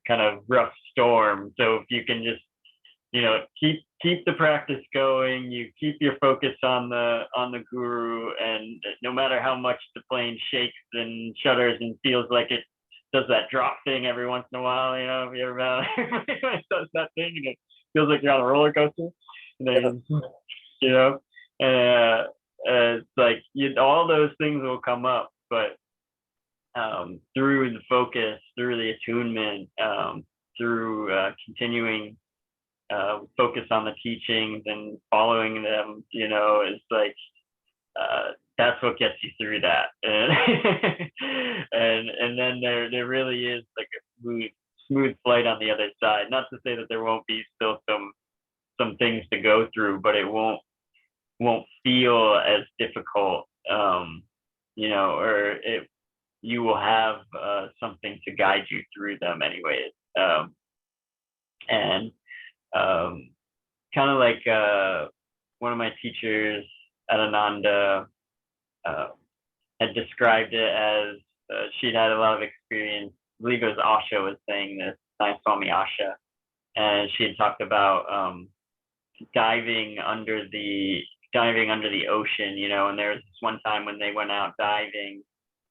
kind of rough storm. So if you can just keep the practice going, you keep your focus on the guru, and no matter how much the plane shakes and shudders and feels like it does that drop thing every once in a while, if you ever it does that thing and it feels like you're on a roller coaster, and Yeah. then you know it's like all those things will come up, but through the focus, through the attunement, through continuing focus on the teachings and following them, is like that's what gets you through that. And and then there really is like a smooth flight on the other side. Not to say that there won't be still some things to go through, but it won't feel as difficult, or you will have something to guide you through them anyways. And kind of like one of my teachers at Ananda uh, had described it as she'd had a lot of experience. I believe it was Asha was saying this, Swami Asha, and she had talked about diving under the ocean, and there was this one time when they went out diving,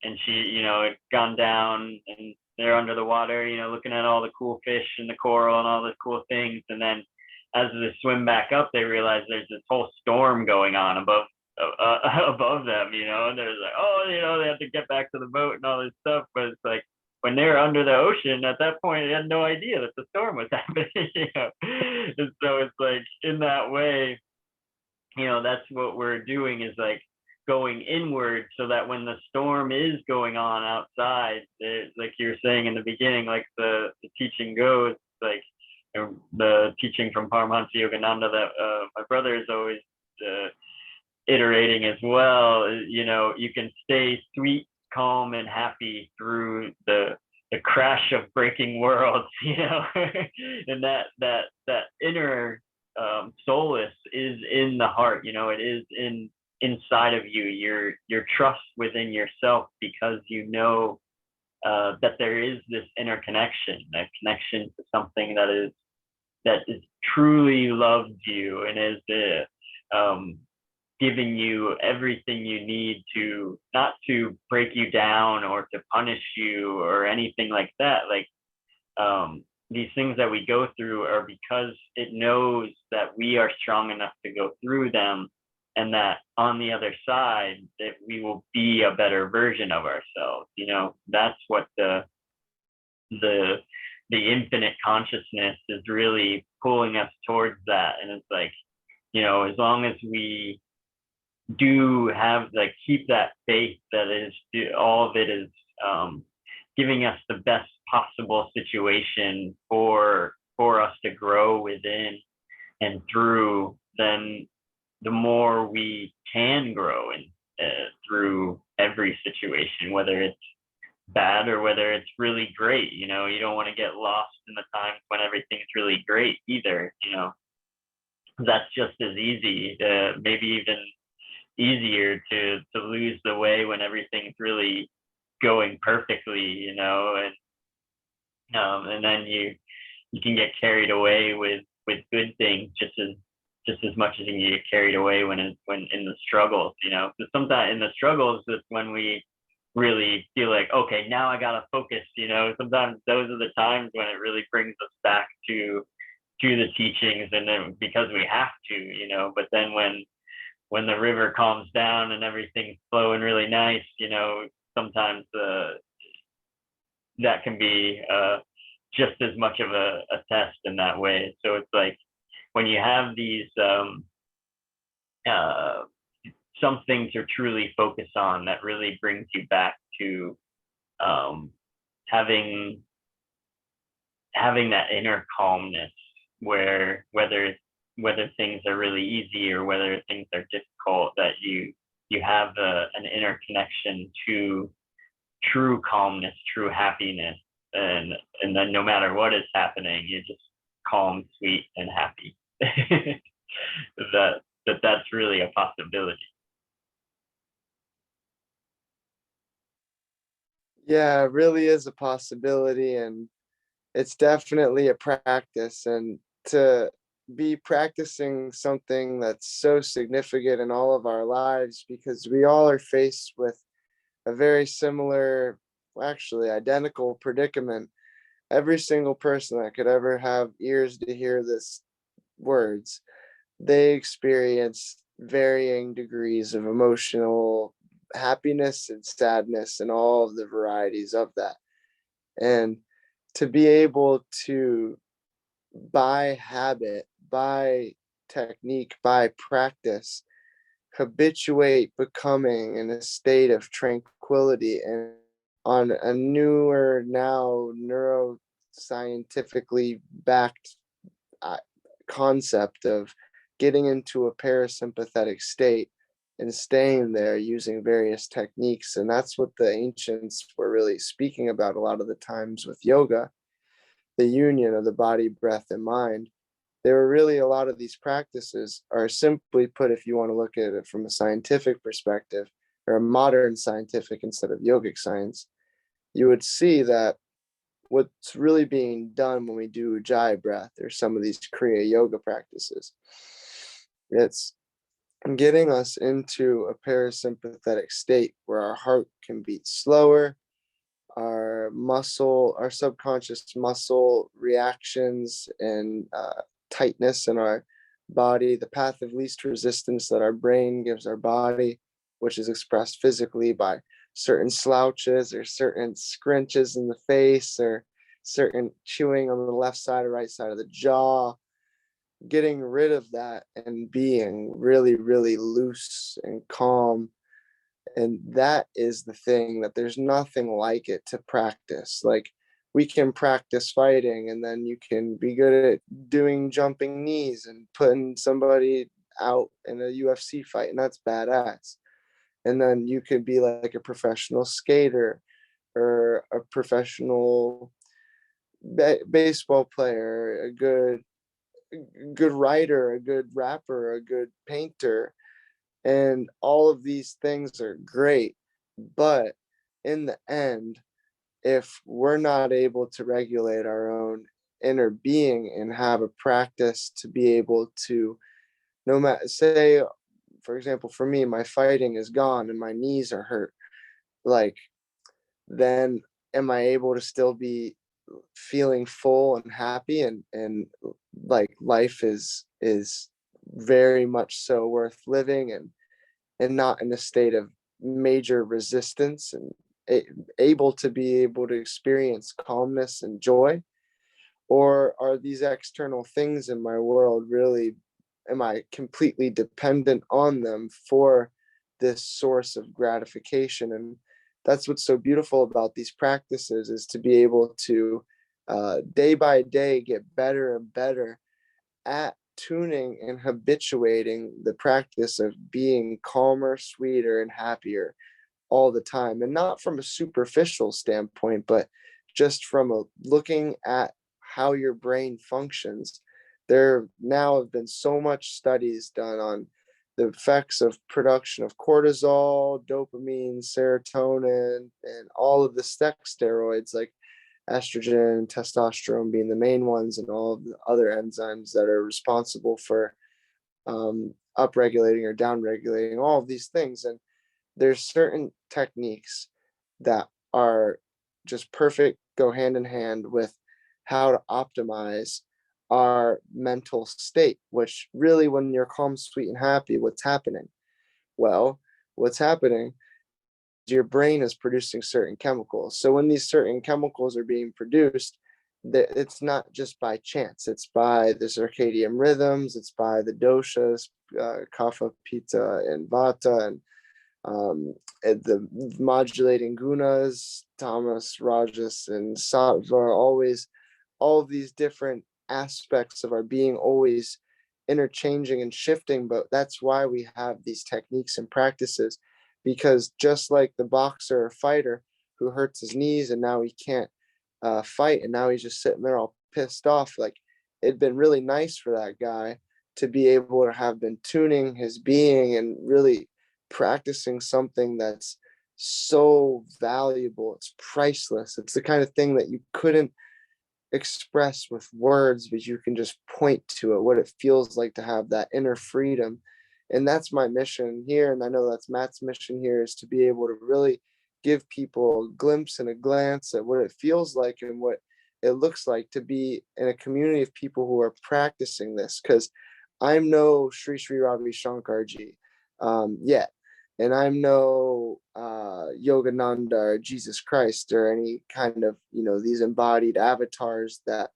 and she, had gone down and they're under the water, looking at all the cool fish and the coral and all the cool things, and then as they swim back up, they realize there's this whole storm going on above them, and they're like, oh, they have to get back to the boat and all this stuff, but it's like when they're under the ocean at that point, they had no idea that the storm was happening, and so it's like in that way, that's what we're doing, is like going inward, so that when the storm is going on outside, like you were saying in the beginning, like the teaching goes, like the teaching from Paramahansa Yogananda that my brother is always iterating as well, you can stay sweet, calm, and happy through the crash of breaking worlds, and that inner solace is in the heart, it is inside of you, your trust within yourself, because that there is this interconnection, a connection to something that is truly loves you and is giving you everything you need to, not to break you down or to punish you or anything like that. Like these things that we go through are because it knows that we are strong enough to go through them, and that on the other side that we will be a better version of ourselves. That's what the the infinite consciousness is really pulling us towards that. And it's like, as long as we do have, like, keep that faith that is all of it is giving us the best possible situation for us to grow within and through, then the more we can grow and through every situation, whether it's bad or whether it's really great. You don't want to get lost in the times when everything's really great either. That's just as easy, maybe even easier to lose the way when everything's really going perfectly, and then you can get carried away with good things just as much as you can get carried away when in the struggles. Because sometimes in the struggles is when we really feel like, okay, now I gotta focus. Sometimes those are the times when it really brings us back to the teachings, and then because we have to. But then when the river calms down and everything's flowing really nice, sometimes that can be just as much of a test in that way. So it's like when you have these uh, something to truly focus on that really brings you back to um, having that inner calmness, where whether things are really easy or whether things are difficult, that you have an inner connection to true calmness, true happiness, and then no matter what is happening, you're just calm, sweet, and happy. That's really a possibility. Yeah, it really is a possibility, and it's definitely a practice. And to be practicing something that's so significant in all of our lives, because we all are faced with a very similar, well, actually identical predicament. Every single person that could ever have ears to hear this words, they experience varying degrees of emotional happiness and sadness and all of the varieties of that. And to be able to, by habit, by technique, by practice, habituate becoming in a state of tranquility and on a newer, now neuroscientifically backed uh, concept of getting into a parasympathetic state and staying there using various techniques. And that's what the ancients were really speaking about a lot of the times with yoga, the union of the body, breath, and mind. There were really a lot of these practices are, simply put, if you want to look at it from a scientific perspective or a modern scientific instead of yogic science, you would see that what's really being done when we do ujjayi breath or some of these kriya yoga practices, it's getting us into a parasympathetic state where our heart can beat slower, our subconscious muscle reactions and tightness in our body, the path of least resistance that our brain gives our body, which is expressed physically by certain slouches or certain scrunches in the face or certain chewing on the left side or right side of the jaw, getting rid of that and being really, really loose and calm. And that is the thing, that there's nothing like it to practice. Like, we can practice fighting and then you can be good at doing jumping knees and putting somebody out in a UFC fight, and that's badass. And then you could be like a professional skater or a professional baseball player, a good writer, a good rapper, a good painter, and all of these things are great. But in the end, if we're not able to regulate our own inner being and have a practice to be able to, no matter, say, for example, for me, my fighting is gone and my knees are hurt, like, then am I able to still be feeling full and happy, and like life is very much so worth living, and not in a state of major resistance, and able to be able to experience calmness and joy? Or are these external things in my world really, am I completely dependent on them for this source of gratification? And that's what's so beautiful about these practices, is to be able to day by day get better and better at tuning and habituating the practice of being calmer, sweeter, and happier all the time. And not from a superficial standpoint, but just from a looking at how your brain functions. There now have been so much studies done on the effects of production of cortisol, dopamine, serotonin, and all of the sex steroids like estrogen, testosterone being the main ones, and all of the other enzymes that are responsible for upregulating or downregulating all of these things. And there's certain techniques that are just perfect, go hand in hand with how to optimize our mental state, which really, when you're calm, sweet, and happy, what's happening? Well, what's happening, your brain is producing certain chemicals. So when these certain chemicals are being produced, it's not just by chance. It's by the circadian rhythms. It's by the doshas, kapha, pitta, and vata, and the modulating gunas, tamas, rajas, and sattva, are always all of these different aspects of our being, always interchanging and shifting. But that's why we have these techniques and practices, because just like the boxer or fighter who hurts his knees and now he can't fight, and now he's just sitting there all pissed off, like, it'd been really nice for that guy to be able to have been tuning his being and really practicing something that's so valuable. It's priceless. It's the kind of thing that you couldn't express with words, but you can just point to it, what it feels like to have that inner freedom. And that's my mission here. And I know that's Matt's mission here, is to be able to really give people a glimpse and a glance at what it feels like and what it looks like to be in a community of people who are practicing this. Because I'm no Sri Sri Ravi Shankarji yet. And I'm no Yogananda or Jesus Christ or any kind of, these embodied avatars that,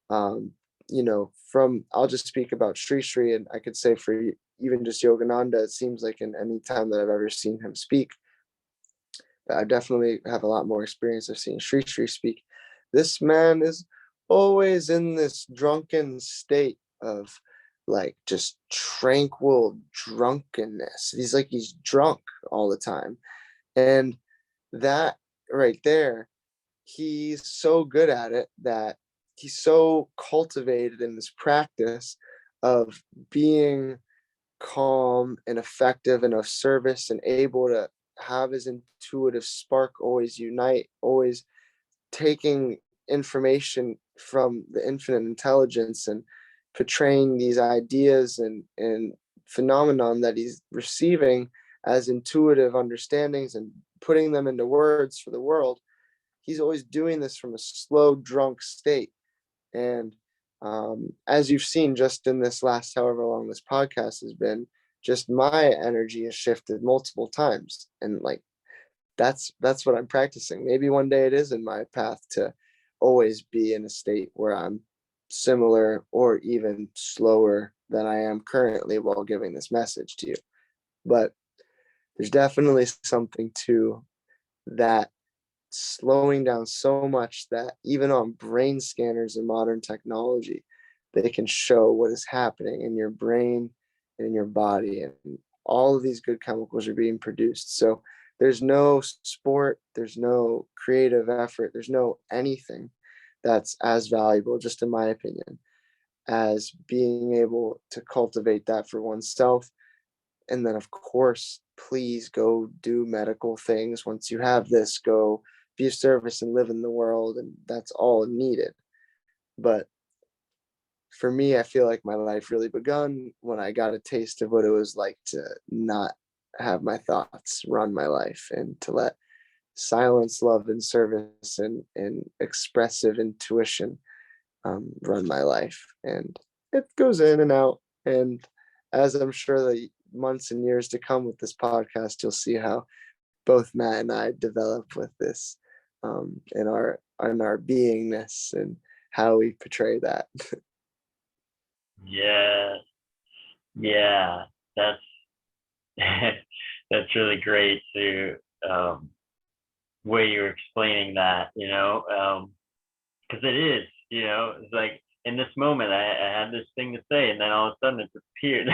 from, I'll just speak about Sri Sri, and I could say for even just Yogananda, it seems like in any time that I've ever seen him speak, I definitely have a lot more experience of seeing Sri Sri speak. This man is always in this drunken state of like just tranquil drunkenness. He's like he's drunk all the time. And that right there, he's so good at it that he's so cultivated in this practice of being calm and effective and of service and able to have his intuitive spark always unite, always taking information from the infinite intelligence and portraying these ideas and phenomenon that he's receiving as intuitive understandings and putting them into words for the world. He's always doing this from a slow drunk state. And as you've seen just in this last however long this podcast has been, just my energy has shifted multiple times. And like that's what I'm practicing. Maybe one day it is in my path to always be in a state where I'm similar or even slower than I am currently while giving this message to you. But there's definitely something to that, slowing down so much that even on brain scanners and modern technology, they can show what is happening in your brain and in your body, and all of these good chemicals are being produced. So there's no sport, there's no creative effort, there's no anything that's as valuable, just in my opinion, as being able to cultivate that for oneself. And then, of course, please go do medical things. Once you have this, go be of service and live in the world. And that's all needed. But for me, I feel like my life really begun when I got a taste of what it was like to not have my thoughts run my life and to let silence, love, and service and expressive intuition run my life. And it goes in and out. And as I'm sure the months and years to come with this podcast, you'll see how both Matt and I develop with this in our beingness, and how we portray that. Yeah, yeah, that's that's really great to way you're explaining that, because it is, it's like in this moment I had this thing to say, and then all of a sudden it disappeared.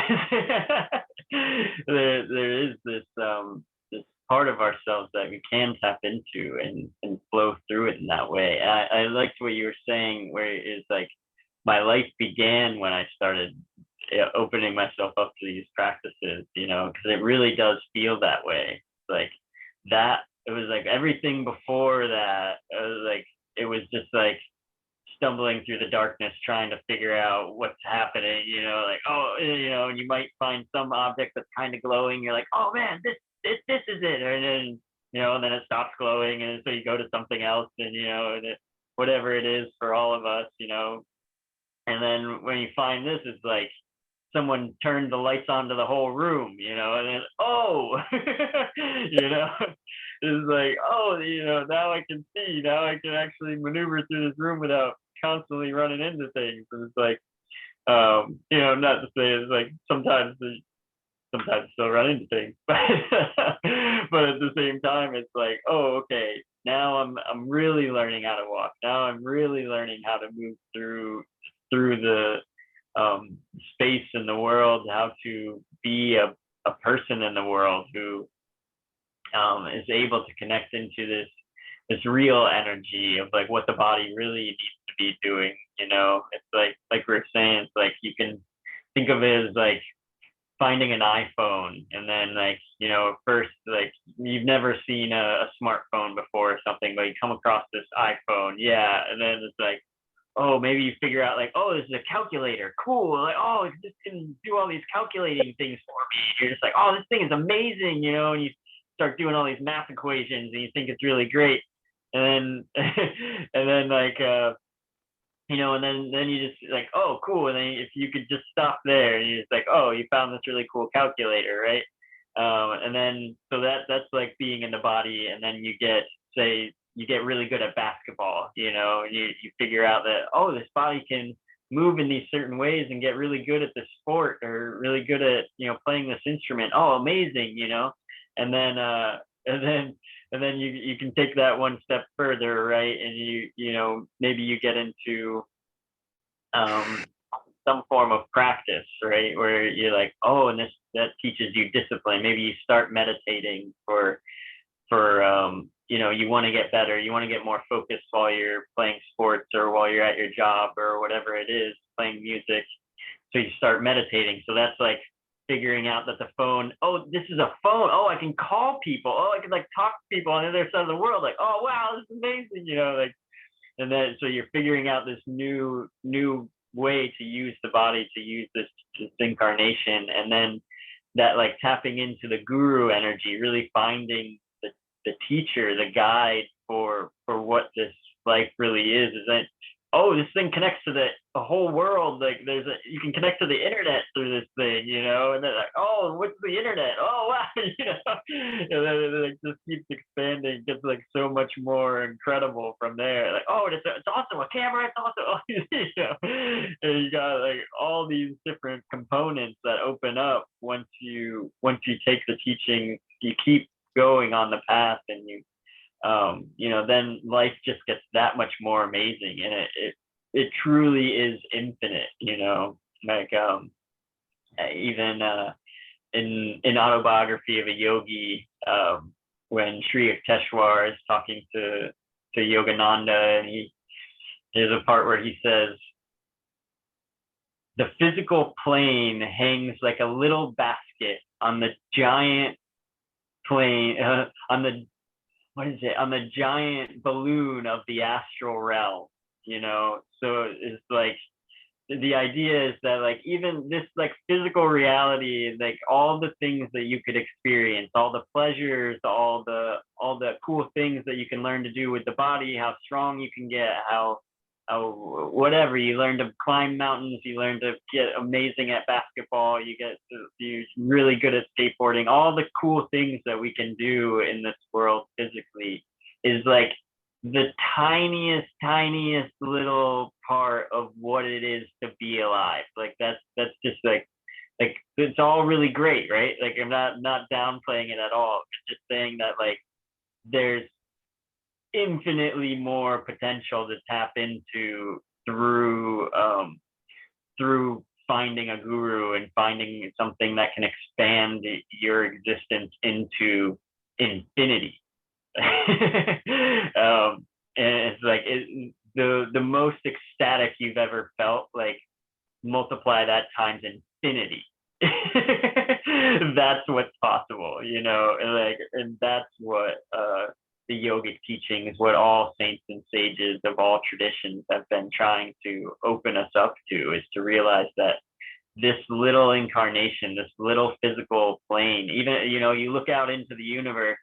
There is this part of ourselves that we can tap into and flow through it in that way. I liked what you were saying, where it's like my life began when I started opening myself up to these practices, because it really does feel that way. Like that, it was like everything before that, like it was just like stumbling through the darkness trying to figure out what's happening, like, oh, and you might find some object that's kind of glowing. You're like, oh man, this is it. And then, and then it stops glowing. And so you go to something else, and, whatever it is for all of us, and then when you find this, it's like someone turned the lights on to the whole room, and then, oh, it's like, oh, now I can see, now I can actually maneuver through this room without constantly running into things. And it's like, not to say it's like sometimes still run into things, but at the same time, it's like, oh, okay, now I'm really learning how to walk. Now I'm really learning how to move through the space in the world, how to be a person in the world who is able to connect into this real energy of like what the body really needs to be doing. It's like we we're saying, it's like you can think of it as like finding an iPhone, and then like, first, like you've never seen a smartphone before or something, but you come across this iPhone, yeah, and then it's like, oh, maybe you figure out like, oh, this is a calculator, cool, like, oh, it just can do all these calculating things for me. You're just like, oh, this thing is amazing, and you start doing all these math equations, and you think it's really great, and then and then like and then you just like, oh, cool. And then if you could just stop there, and you're just like, oh, you found this really cool calculator, right? And then so that's like being in the body, and then you get really good at basketball. You figure out that, oh, this body can move in these certain ways and get really good at the sport, or really good at playing this instrument. Oh, amazing, and then you can take that one step further, right? And maybe you get into um some form of practice, right, where you're like, oh, and this that teaches you discipline. Maybe you start meditating for you want to get better, you want to get more focused while you're playing sports, or while you're at your job, or whatever it is, playing music. So you start meditating. So that's like figuring out that the phone, oh, this is a phone. Oh, I can call people. Oh, I can like talk to people on the other side of the world. Like, oh wow, this is amazing. Like, and then so you're figuring out this new way to use the body, to use this incarnation, and then that like tapping into the guru energy, really finding the teacher, the guide for what this life really is that, oh, this thing connects to the whole world. Like you can connect to the internet through this thing, and they're like, oh, what's the internet? Oh wow, and then it like just keeps expanding, gets like so much more incredible from there. Like, oh, it's also a camera, it's also and you got like all these different components that open up once you take the teaching, you keep going on the path, and then life just gets that much more amazing, and it truly is infinite, like even in Autobiography of a Yogi, when Sri Yukteswar is talking to Yogananda, and there's a part where he says, the physical plane hangs like a little basket on the giant plane, on the on the giant balloon of the astral realm. So it's like the idea is that like even this like physical reality, like all the things that you could experience, all the pleasures, all the cool things that you can learn to do with the body, how strong you can get, how whatever, you learn to climb mountains, you learn to get amazing at basketball, you're really good at skateboarding, all the cool things that we can do in this world physically is like the tiniest little part of what it is to be alive. Like that's just like it's all really great, right? Like I'm not downplaying it at all. It's just saying that like there's infinitely more potential to tap into through finding a guru and finding something that can expand your existence into infinity. And it's like the most ecstatic you've ever felt, like multiply that times infinity. That's what's possible, and like, and that's what the yogic teachings, what all saints and sages of all traditions have been trying to open us up to, is to realize that this little incarnation, this little physical plane, even, you look out into the universe,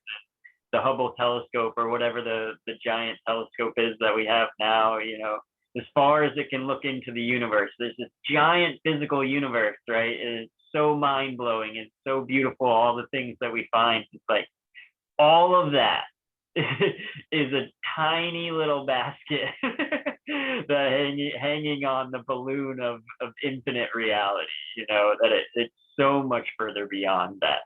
the Hubble telescope or whatever the giant telescope is that we have now, as far as it can look into the universe, there's this giant physical universe, right? It's so mind blowing. It's so beautiful. All the things that we find, it's like all of that is a tiny little basket that hanging on the balloon of infinite reality, that it's so much further beyond that.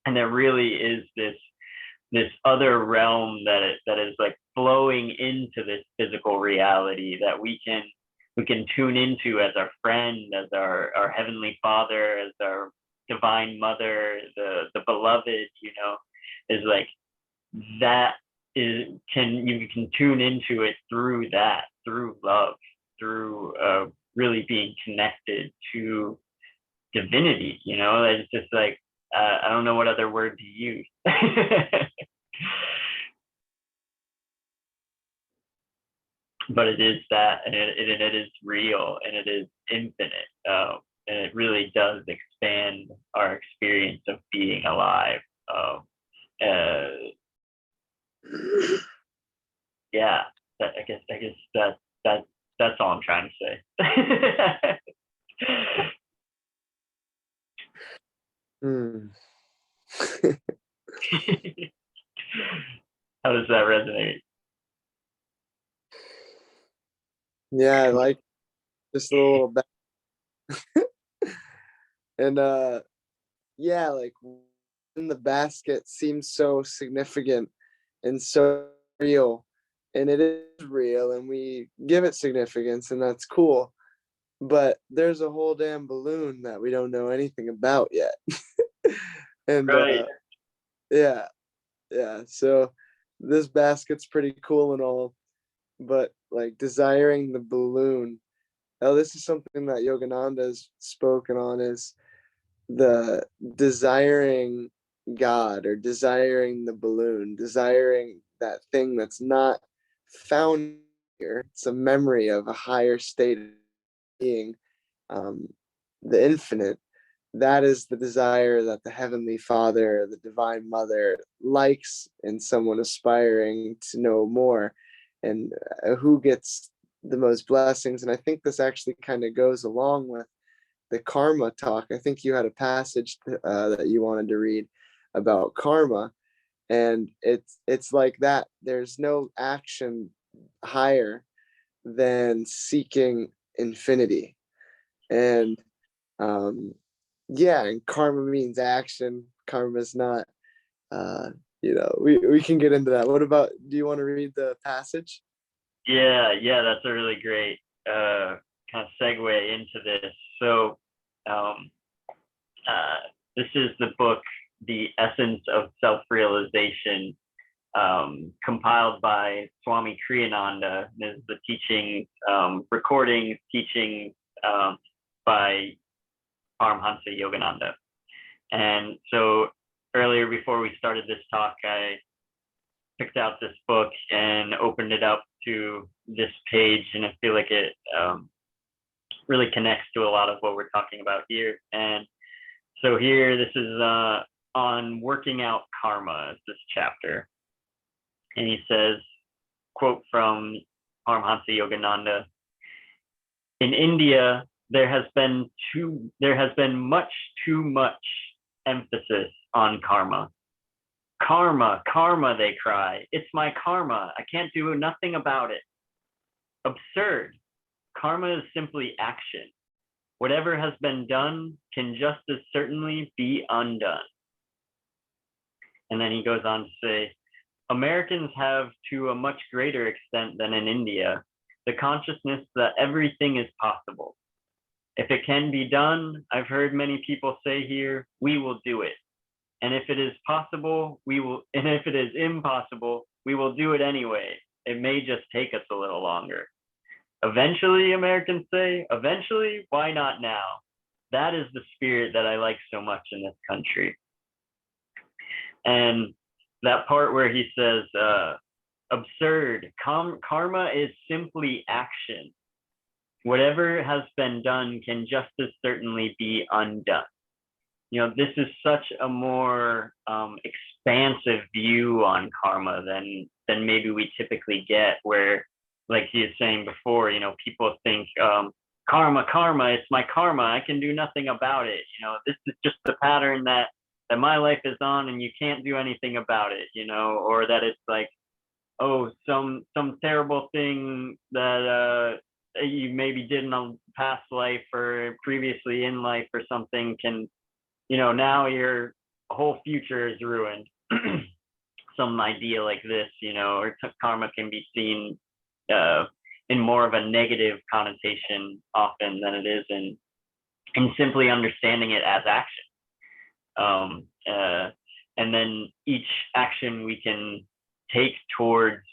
And there really is this other realm that is like flowing into this physical reality that we can tune into as our friend, as our heavenly father, as our divine mother, the beloved, is like that is you can tune into it through that, through love, through really being connected to divinity. It's just like I don't know what other word to use. But it is that, and it is real, and it is infinite, and it really does expand our experience of being alive. Uh, yeah, I guess that's all I'm trying to say. Hmm. How does that resonate? Yeah, I like just a little bit. And yeah, like in the basket seems so significant and so real. And it is real and we give it significance and that's cool. But there's a whole damn balloon that we don't know anything about yet. And Right. yeah, yeah. So this basket's pretty cool and all, but like desiring the balloon. Oh, this is something that Yogananda's spoken on, is the desiring God or desiring the balloon, desiring that thing that's not found here. It's a memory of a higher state of being, um, the infinite. That is the desire that the Heavenly Father, the Divine Mother, likes in someone aspiring to know more, and who gets the most blessings. And I think this actually kind of goes along with the karma talk. I think you had a passage that you wanted to read about karma, and it's like that. There's no action higher than seeking infinity, and um, yeah, and karma means action. Karma is not. Uh, we can get into that. What about? Do you want to read the passage? Yeah, that's a really great kind of segue into this. So, um, this is the book, The Essence of Self-Realization, compiled by Swami Kriyananda. This is the teaching, recordings, teachings by Paramhansa Yogananda. And so earlier, before we started this talk, I picked out this book and opened it up to this page, and I feel like it really connects to a lot of what we're talking about here. And so here, this is on working out karma, is this chapter. And he says, quote from Paramhansa Yogananda, in India, there has been much too much emphasis on karma. Karma, karma, they cry. It's my karma. I can't do nothing about it. Absurd. Karma is simply action. Whatever has been done can just as certainly be undone. And then he goes on to say, Americans have, to a much greater extent than in India, the consciousness that everything is possible. If it can be done, I've heard many people say here, we will do it. And if it is possible, we will, and if it is impossible, we will do it anyway. It may just take us a little longer. Eventually, Americans say, eventually, why not now? That is the spirit that I like so much in this country. And that part where he says, absurd, karma is simply action. Whatever has been done can just as certainly be undone. You know, this is such a more expansive view on karma than maybe we typically get, where, like he was saying before, you know, people think karma, it's my karma, I can do nothing about it. You know, this is just the pattern that my life is on, and you can't do anything about it. You know, or that it's like, oh, some terrible thing that you maybe did in a past life or previously in life or something can, you know, now your whole future is ruined. Some idea like this, you know, or karma can be seen in more of a negative connotation often than it is in simply understanding it as action. And then each action we can take towards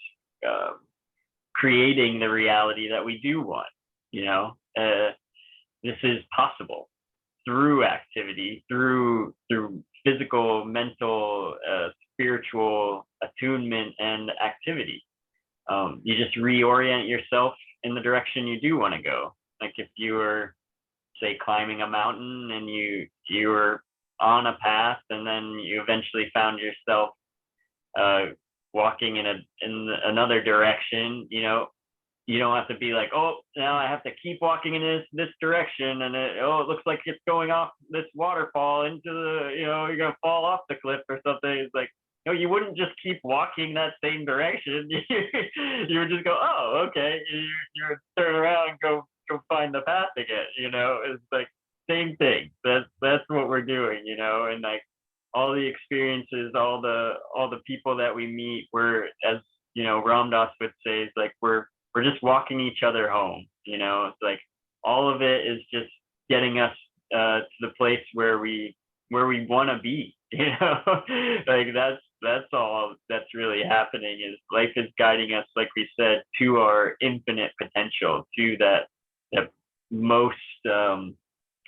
creating the reality that we do want, you know. This is possible through activity, through physical, mental, spiritual attunement and activity. You just reorient yourself in the direction you do want to go. Like if you were, say, climbing a mountain and you were on a path, and then you eventually found yourself walking in another direction, you know, you don't have to be like, oh, now I have to keep walking in this direction, and it looks like it's going off this waterfall into the, you know, you're gonna fall off the cliff or something. It's like, no, you wouldn't just keep walking that same direction. You would just go, oh, okay. You would turn around and go find the path again. You know, it's like same thing. That's what we're doing. You know, and like all the experiences, all the people that we meet, we're, as you know, Ram Dass would say, is like we're just walking each other home. You know, it's like all of it is just getting us to the place where we want to be. You know, like that's all that's really happening. Is life is guiding us, like we said, to our infinite potential, to that most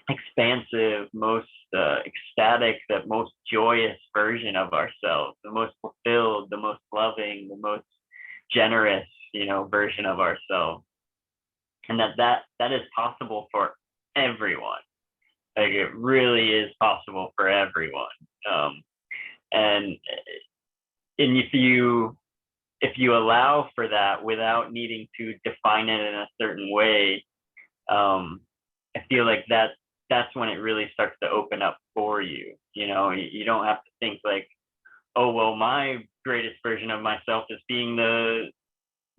expansive, most ecstatic, that most joyous version of ourselves, the most fulfilled, the most loving, the most generous, you know, version of ourselves. And that is possible for everyone. Like it really is possible for everyone. And if you allow for that without needing to define it in a certain way, I feel like that's when it really starts to open up for you. You know, you don't have to think like, oh, well, my greatest version of myself is being the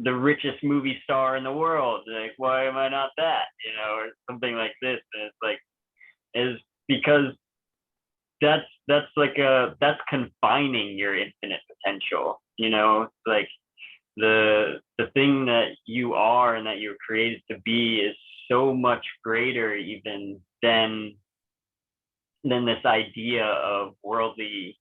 richest movie star in the world. Like, why am I not that? You know, or something like this. And it's like, is because that's confining your infinite potential. You know, it's like the thing that you are and that you're created to be is so much greater even than this idea of worldly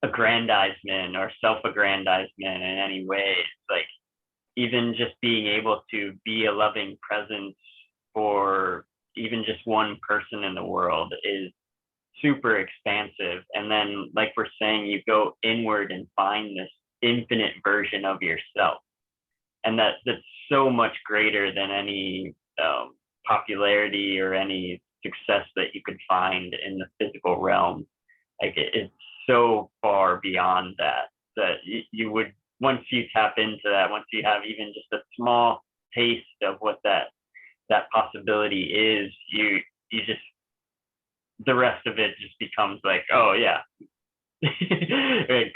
aggrandizement or self-aggrandizement in any way. It's like even just being able to be a loving presence for even just one person in the world is super expansive. And then, like we're saying, you go inward and find this infinite version of yourself, and that's so much greater than any popularity or any success that you could find in the physical realm. Like it's so far beyond that you would, once you tap into that, once you have even just a small taste of what that possibility is, you just the rest of it just becomes like, oh yeah,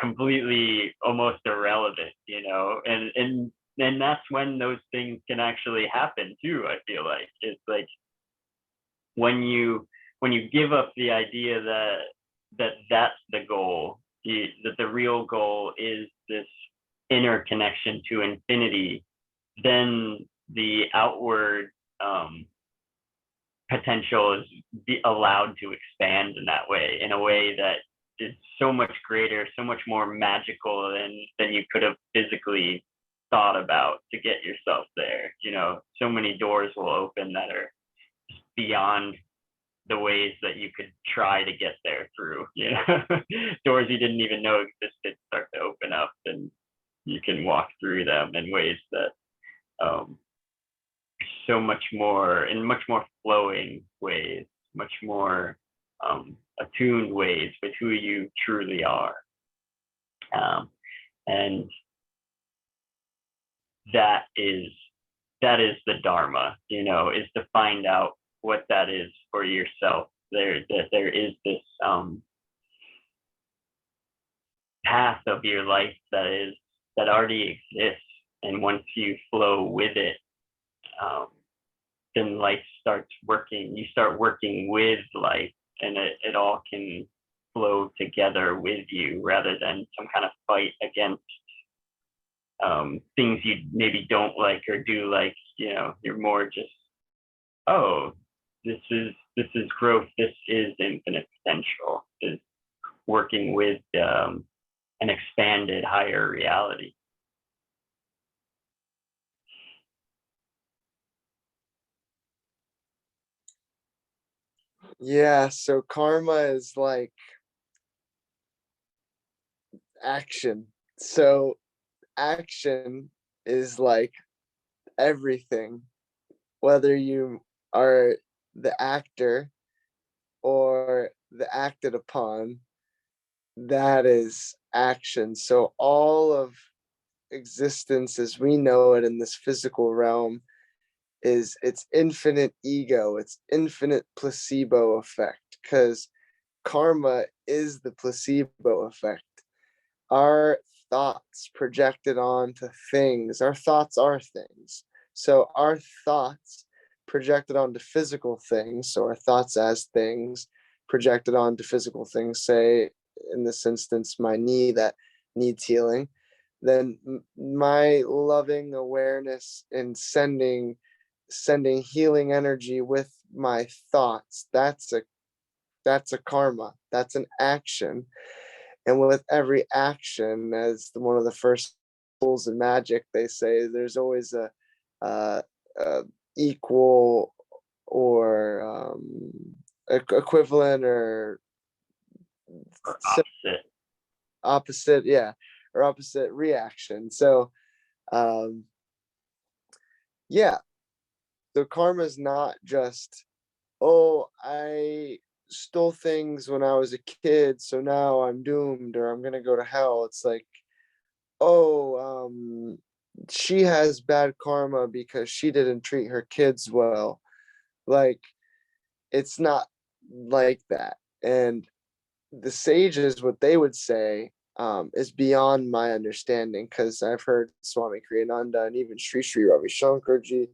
completely almost irrelevant, and that's when those things can actually happen too. I feel like it's like when you give up the idea that's the goal, that the real goal is this inner connection to infinity, then the outward um, potential is allowed to expand in that way, in a way that is so much greater, so much more magical than you could have physically thought about to get yourself there. So many doors will open that are beyond the ways that you could try to get there through. Doors you didn't even know existed start to open up, and you can walk through them in ways that um, so much more, in much more flowing ways, much more attuned ways with who you truly are. Um, and that is the dharma, is to find out what that is for yourself. That there is this path of your life that already exists, and once you flow with it, um, then life starts working. You start working with life, and it all can flow together with you, rather than some kind of fight against things you maybe don't like or do like. You're more just, oh, this is growth. This is infinite potential. Is working with an expanded higher reality. Yeah, so karma is like action. So action is like everything, whether you are the actor or the acted upon, that is action. So all of existence as we know it in this physical realm is its infinite ego, its infinite placebo effect, because karma is the placebo effect. Our thoughts projected onto things, our thoughts are things. So our thoughts projected onto physical things, so our thoughts as things projected onto physical things, say in this instance, my knee that needs healing, then my loving awareness and sending healing energy with my thoughts, that's a karma, that's an action. And with every action, as one of the first rules in magic, they say there's always a, a equal or equivalent or Or opposite. opposite, yeah, or opposite reaction. So um, yeah, so karma is not just, oh, I stole things when I was a kid, so now I'm doomed or I'm gonna go to hell. It's like, oh, she has bad karma because she didn't treat her kids well. Like, it's not like that. And the sages, what they would say, is beyond my understanding, because I've heard Swami Kriyananda and even Sri Ravi Shankarji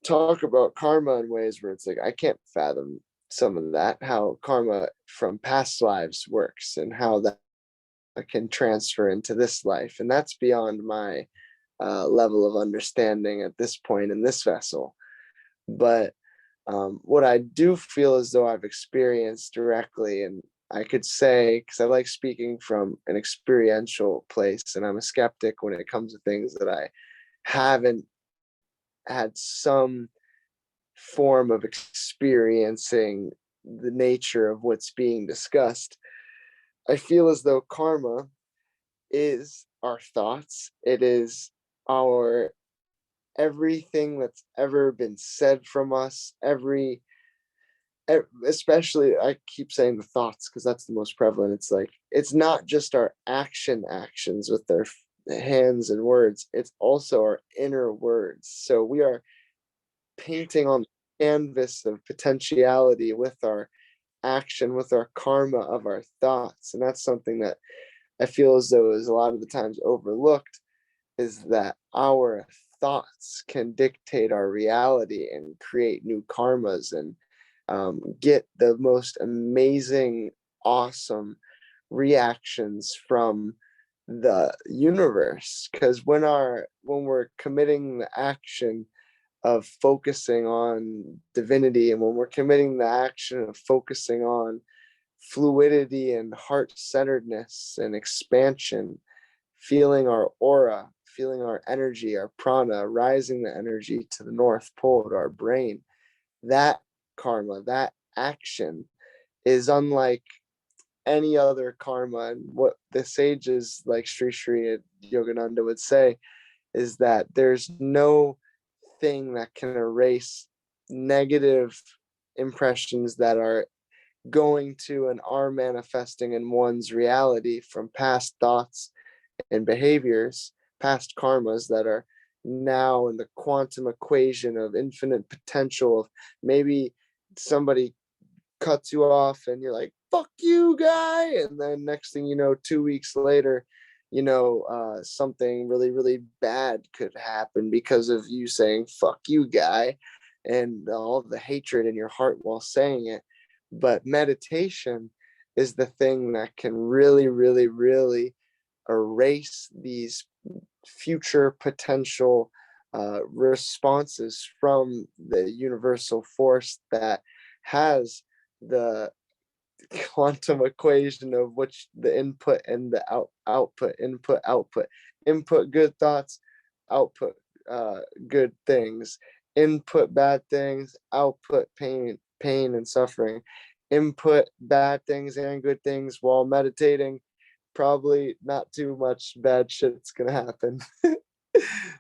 talk about karma in ways where it's like, I can't fathom some of that, how karma from past lives works and how that can transfer into this life. And that's beyond my level of understanding at this point in this vessel. But what I do feel as though I've experienced directly, and I could say, because I like speaking from an experiential place, and I'm a skeptic when it comes to things that I haven't had some form of experiencing the nature of what's being discussed. I feel as though karma is our thoughts. It is our everything that's ever been said from us, especially, I keep saying the thoughts because that's the most prevalent. It's like, it's not just our actions with their hands and words, it's also our inner words. So we are painting on the canvas of potentiality with our action, with our karma of our thoughts. And that's something that I feel as though is a lot of the times overlooked, is that our thoughts can dictate our reality and create new karmas, and get the most amazing, awesome reactions from the universe. Because when we're committing the action of focusing on divinity, and when we're committing the action of focusing on fluidity and heart-centeredness and expansion, feeling our aura, feeling our energy, our prana, rising the energy to the North Pole to our brain, that karma, that action is unlike any other karma. And what the sages like Sri Sri Yogananda would say is that there's no thing that can erase negative impressions that are going to and are manifesting in one's reality from past thoughts and behaviors, past karmas that are now in the quantum equation of infinite potential. Of maybe somebody cuts you off and you're like, fuck you, guy. And then next thing you know, 2 weeks later, something really, really bad could happen because of you saying, fuck you, guy, and all the hatred in your heart while saying it. But meditation is the thing that can really, really, really erase these future potential responses from the universal force that has the quantum equation of which the input and the output, input good thoughts, output good things, input bad things, output pain and suffering, input bad things and good things while meditating, probably not too much bad shit's gonna happen.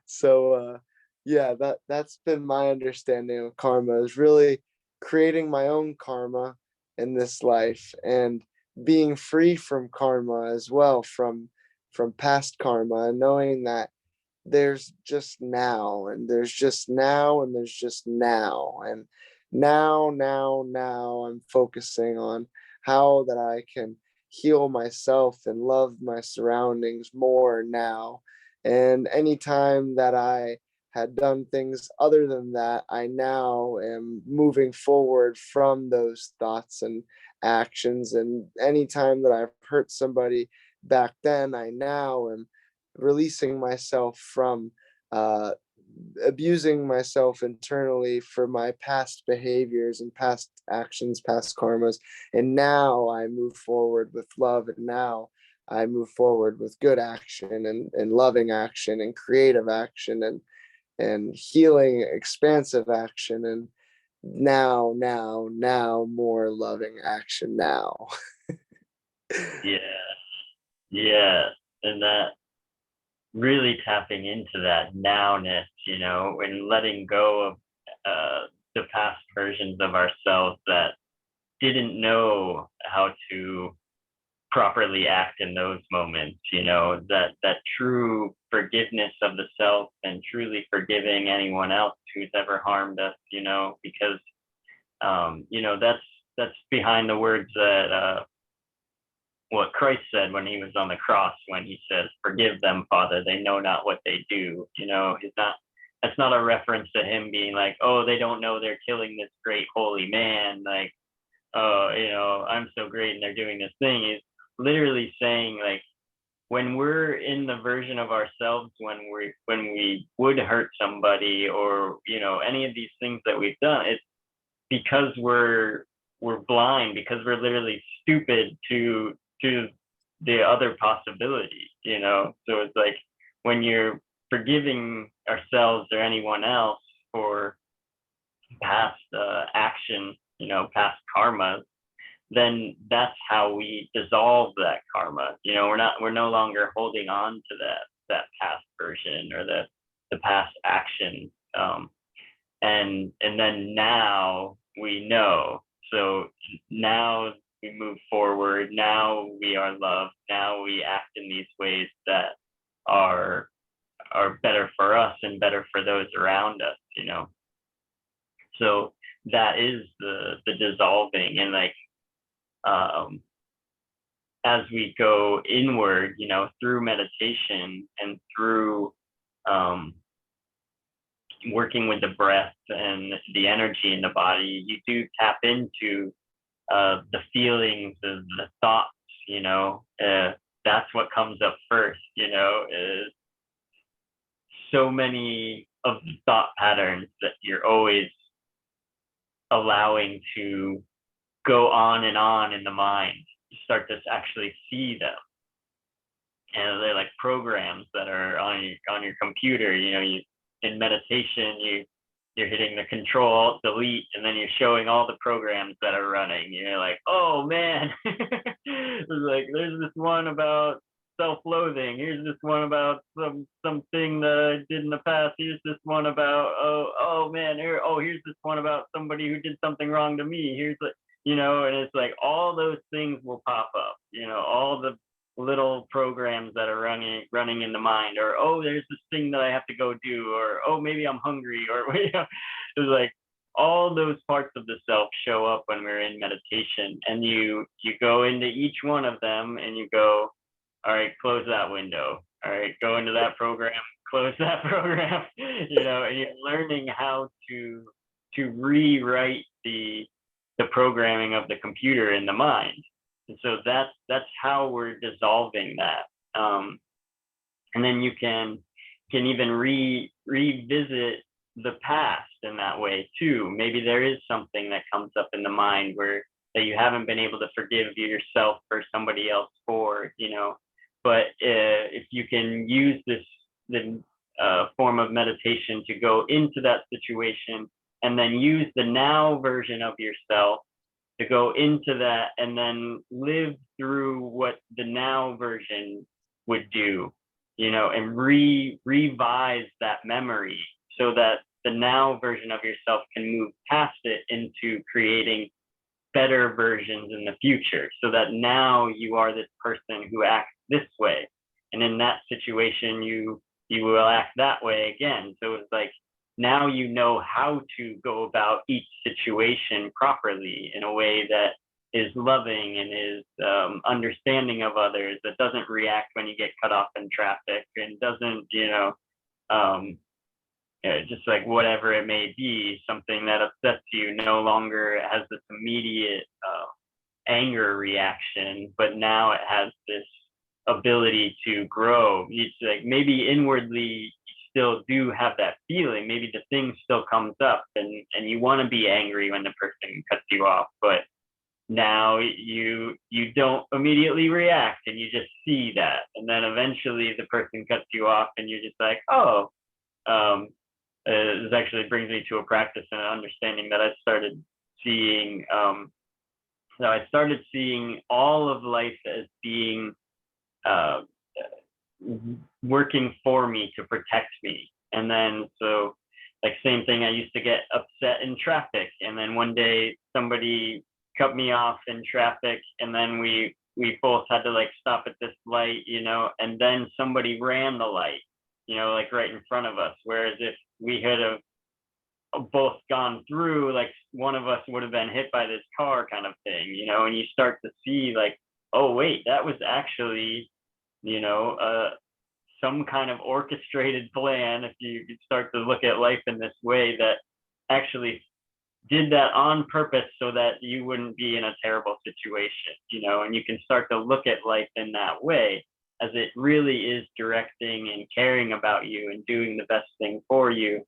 So yeah, that's been my understanding of karma, is really creating my own karma in this life, and being free from karma as well, from past karma, and knowing that there's just now, and there's just now, and there's just now, and now I'm focusing on how that I can heal myself and love my surroundings more now. And anytime that I had done things other than that, I now am moving forward from those thoughts and actions. And anytime that I've hurt somebody back then, I now am releasing myself from uh, abusing myself internally for my past behaviors and past actions, past karmas. And now I move forward with love. And now I move forward with good action, and loving action, and creative action, and healing, expansive action. And now more loving action now. Yeah, yeah, and that really tapping into that nowness, and letting go of the past versions of ourselves that didn't know how to properly act in those moments, that true forgiveness of the self, and truly forgiving anyone else who's ever harmed us, because that's behind the words that what Christ said when he was on the cross, when he says, "Forgive them, Father, they know not what they do." That's not a reference to him being like, "Oh, they don't know they're killing this great holy man." Like, "Oh, I'm so great and they're doing this thing." He's literally saying, like, when we're in the version of ourselves when we would hurt somebody, or any of these things that we've done, it's because we're blind, because we're literally stupid to the other possibilities. So it's like, when you're forgiving ourselves or anyone else for past action, past karma, then that's how we dissolve that karma. We're no longer holding on to that past version, or the past action. And then now we know. So now we move forward. Now we are loved. Now we act in these ways that are better for us and better for those around us. So that is the dissolving. And like, um, as we go inward, through meditation and through um, working with the breath and the energy in the body, you do tap into the feelings of the thoughts. That's what comes up first. Is so many of the thought patterns that you're always allowing to go on in the mind. You start to actually see them, and they're like programs that are on your computer. In meditation, you're hitting the control delete, and then you're showing all the programs that are running. You're like, oh man, it's like there's this one about self-loathing. Here's this one about something that I did in the past. Here's this one about oh man, here's this one about somebody who did something wrong to me. Here's and it's like all those things will pop up. All the little programs that are running in the mind, or there's this thing that I have to go do, or maybe I'm hungry, or it's like all those parts of the self show up when we're in meditation, and you go into each one of them and you go, all right, close that window, all right, go into that program, close that program, and you're learning how to rewrite the programming of the computer in the mind. And so that's how we're dissolving that. And then you can even revisit the past in that way too. Maybe there is something that comes up in the mind that you haven't been able to forgive yourself or somebody else for, but if you can use the form of meditation to go into that situation and then use the now version of yourself to go into that and then live through what the now version would do, and revise that memory so that the now version of yourself can move past it into creating better versions in the future, so that now you are this person who acts this way, and in that situation you will act that way again. So it's like now you know how to go about each situation properly in a way that is loving and is understanding of others, that doesn't react when you get cut off in traffic, and doesn't, just like whatever it may be, something that upsets you no longer has this immediate anger reaction, but now it has this ability to grow. It's like maybe inwardly still do have that feeling. Maybe the thing still comes up and you want to be angry when the person cuts you off, but now you don't immediately react and you just see that. And then eventually the person cuts you off and you're just like, this actually brings me to a practice and an understanding that I started seeing. So I started seeing all of life as being working for me to protect me. And then so like same thing, I used to get upset in traffic, and then one day somebody cut me off in traffic, and then we both had to like stop at this light, and then somebody ran the light, like right in front of us, whereas if we had both gone through, like one of us would have been hit by this car kind of thing, and you start to see like, oh wait, that was actually some kind of orchestrated plan, if you start to look at life in this way, that actually did that on purpose so that you wouldn't be in a terrible situation, and you can start to look at life in that way, as it really is directing and caring about you and doing the best thing for you.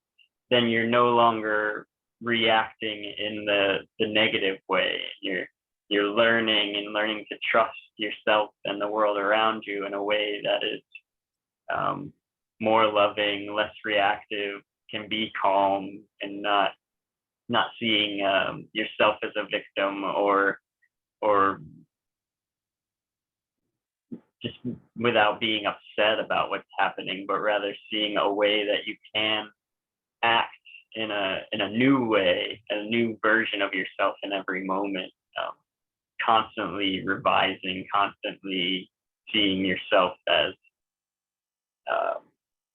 Then you're no longer reacting in the negative way. You're learning to trust yourself and the world around you in a way that is more loving, less reactive, can be calm, and not seeing yourself as a victim or just without being upset about what's happening, but rather seeing a way that you can act in a new way, a new version of yourself in every moment, constantly revising, constantly seeing yourself as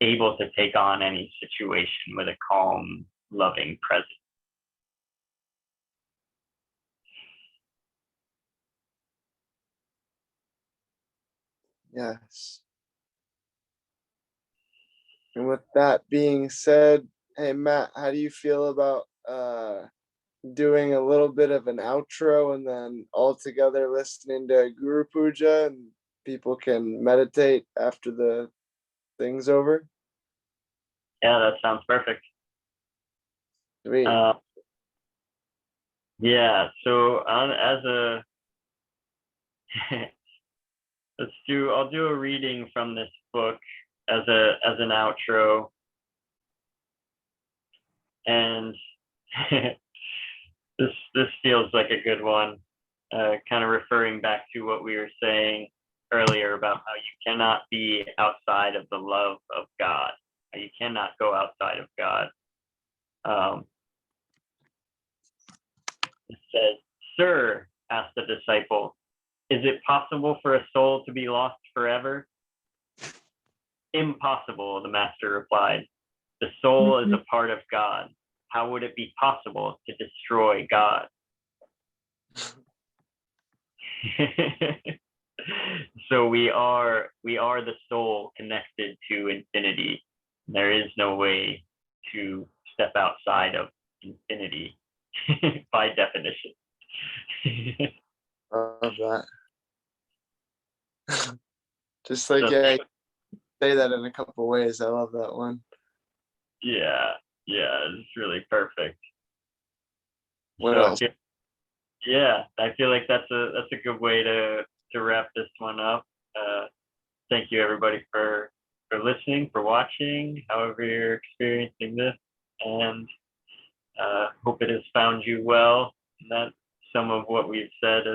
able to take on any situation with a calm, loving presence. Yes. And with that being said, hey Matt, how do you feel about doing a little bit of an outro and then all together listening to Guru Puja and people can meditate after the thing's over? Yeah, that sounds perfect. Sweet. Uh, yeah. So as a I'll do a reading from this book as an outro, and this feels like a good one. Kind of referring back to what we were saying earlier about how you cannot be outside of the love of God. You cannot go outside of God. Um, it says, "Sir," asked the disciple, "is it possible for a soul to be lost forever?" "Impossible," the master replied. "The soul is a part of God. How would it be possible to destroy God?" So we are the soul connected to infinity. There is no way to step outside of infinity by definition. Love that. Just like, So yeah, you say that in a couple ways. I love that one. yeah, yeah, it's really perfect. What So else? yeah, I feel like that's a good way to wrap this one up. Uh, Thank you everybody for listening, for watching, however you're experiencing this, and hope it has found you well. And that some of what we've said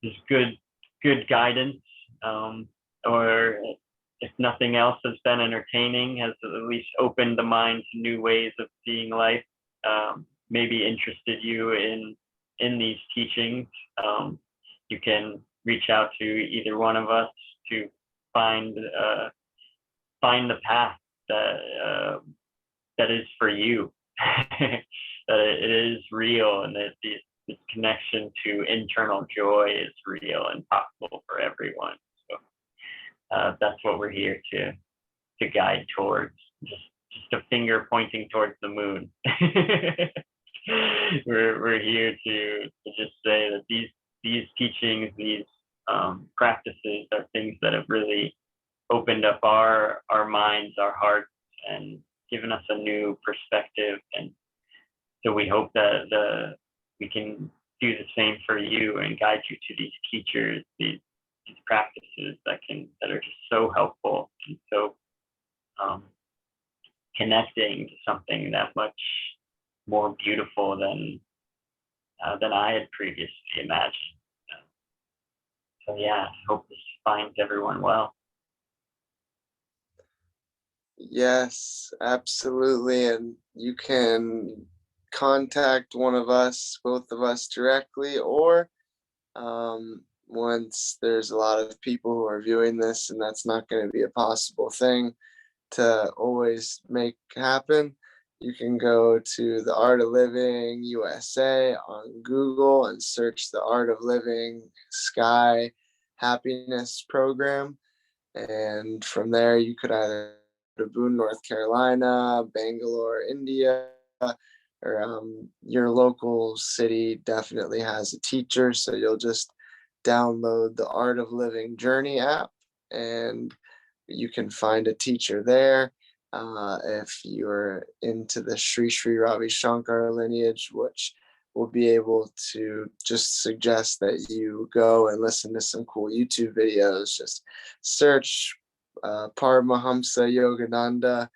is good guidance, or if nothing else has been entertaining, has at least opened the mind to new ways of seeing life. Maybe interested you in these teachings. You can reach out to either one of us to find find the path that is for you. That it is real, and that this connection to internal joy is real and possible for everyone. So that's what we're here to guide towards. Just a finger pointing towards the moon. We're here to just say that these teachings, these practices are things that have really opened up our minds, our hearts, and given us a new perspective. And so we hope that we can do the same for you and guide you to these teachers, these practices that are just so helpful and so connecting to something that much more beautiful than I had previously imagined. So yeah, I hope this finds everyone well. Yes, absolutely. And you can contact one of us, both of us directly, or once there's a lot of people who are viewing this, and that's not going to be a possible thing to always make happen, you can go to the Art of Living USA on Google and search the Art of Living Sky Happiness Program. And from there, you could either go to Boone, North Carolina, Bangalore, India, or your local city definitely has a teacher. So you'll just download the Art of Living Journey app and you can find a teacher there. If you're into the Sri Sri Ravi Shankar lineage, which will be able to just suggest that you go and listen to some cool YouTube videos. Just search Paramahamsa Yogananda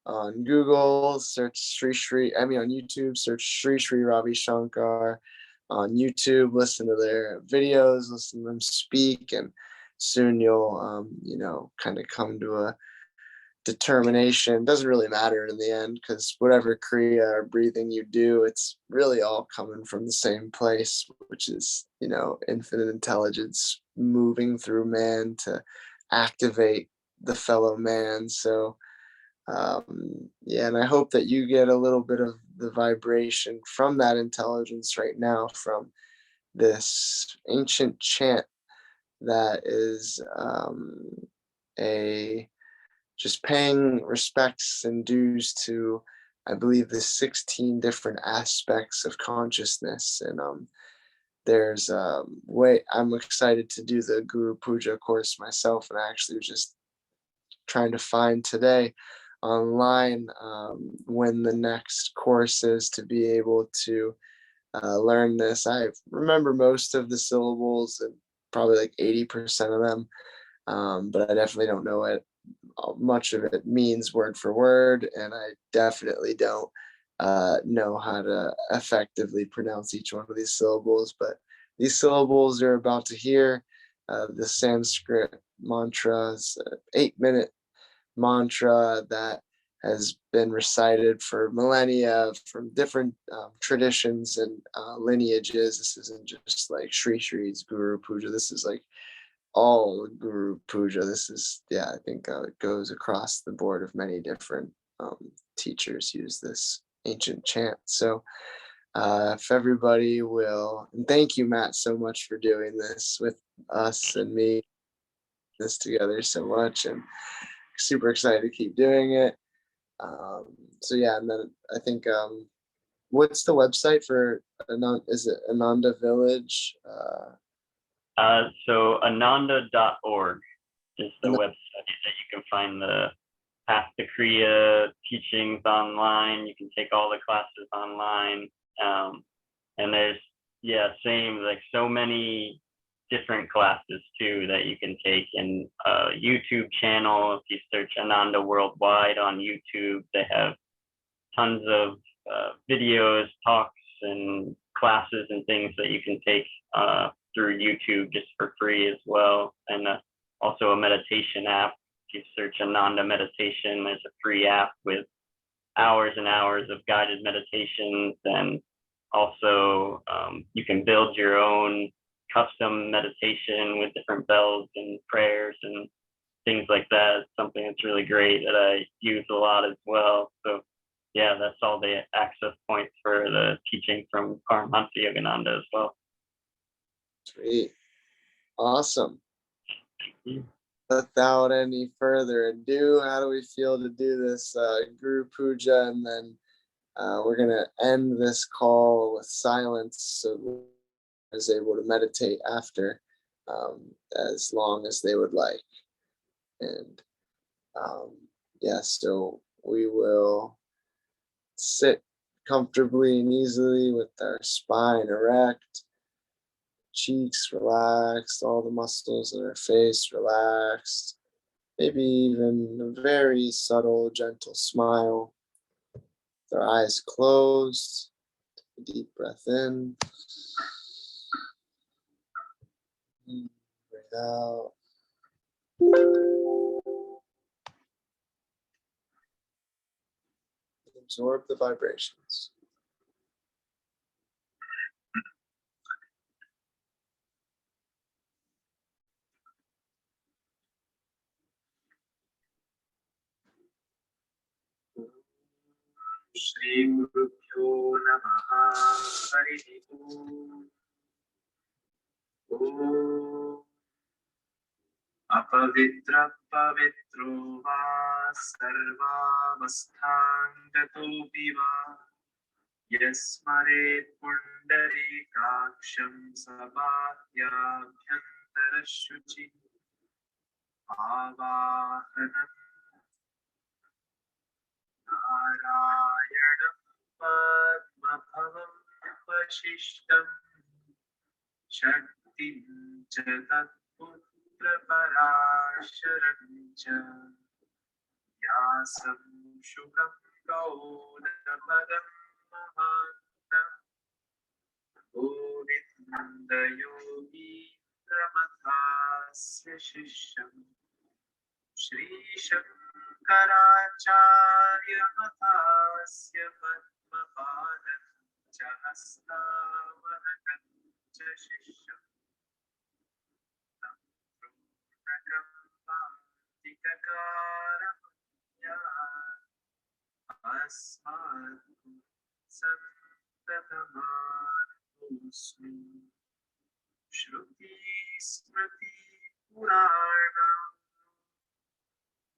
on Google, search on YouTube, search Sri Sri Ravi Shankar on YouTube, listen to their videos, listen to them speak, and soon you'll, kind of come to a determination. Doesn't really matter in the end because whatever kriya or breathing you do, it's really all coming from the same place, which is, infinite intelligence moving through man to activate the fellow man. So, yeah, and I hope that you get a little bit of the vibration from that intelligence right now from this ancient chant that is a just paying respects and dues to, I believe, the 16 different aspects of consciousness. And there's way I'm excited to do the Guru Puja course myself, and I actually was just trying to find today online when the next course is to be able to learn this. I remember most of the syllables and probably like 80% of them, but I definitely don't know it. Much of it means word for word, and I definitely don't know how to effectively pronounce each one of these syllables. But these syllables you're about to hear, the Sanskrit mantras, 8 minute mantra that has been recited for millennia from different traditions and lineages. This isn't just like Sri Sri's Guru Puja. This is like all Guru Puja. This is, yeah, I think it goes across the board of many different teachers use this ancient chant. So if everybody will, and thank you, Matt, so much for doing this with us and me, this together so much, and super excited to keep doing it. So yeah, and then I think what's the website for Anand? Is it Ananda Village? So ananda.org is the website that you can find the Path to Kriya teachings online. You can take all the classes online. And there's, yeah, same, like so many different classes too that you can take in a YouTube channel. If you search Ananda Worldwide on YouTube, they have tons of videos, talks, and classes and things that you can take through YouTube just for free as well. And also a meditation app. If you search Ananda Meditation, there's a free app with hours and hours of guided meditations. And also you can build your own custom meditation with different bells and prayers and things like that. It's something that's really great that I use a lot as well. So yeah, that's all the access points for the teaching from Paramhansa Yogananda as well. Sweet. Awesome. Mm-hmm. Without any further ado, how do we feel to do this Guru Puja? And then we're going to end this call with silence so is able to meditate after as long as they would like. And yeah, so we will sit comfortably and easily with our spine erect, cheeks relaxed, all the muscles in our face relaxed, maybe even a very subtle, gentle smile. With our eyes closed, a deep breath in, breathe out. Absorb the vibrations. Shri Gurubhyo Namaha Harihi Om. Om Apavitra Pavitro Va Sarvavasthangato Viva Yasmare Pundari Kaksham Sabhya Bhyantara Shuchi Avahanam Narayanam Padmabhavam Vasishtam Shaktim Cha Tatputra Parasharam Cha Yasam Shukam Gaudapadam Mahantam Govinda Yogi Ramadhasya Shisham Shri Shankaracharya Mathasya Padmapadan Jahastavarakam Shisham Tikakaram Asmadu Santataman Usmi Shruti Smriti Purana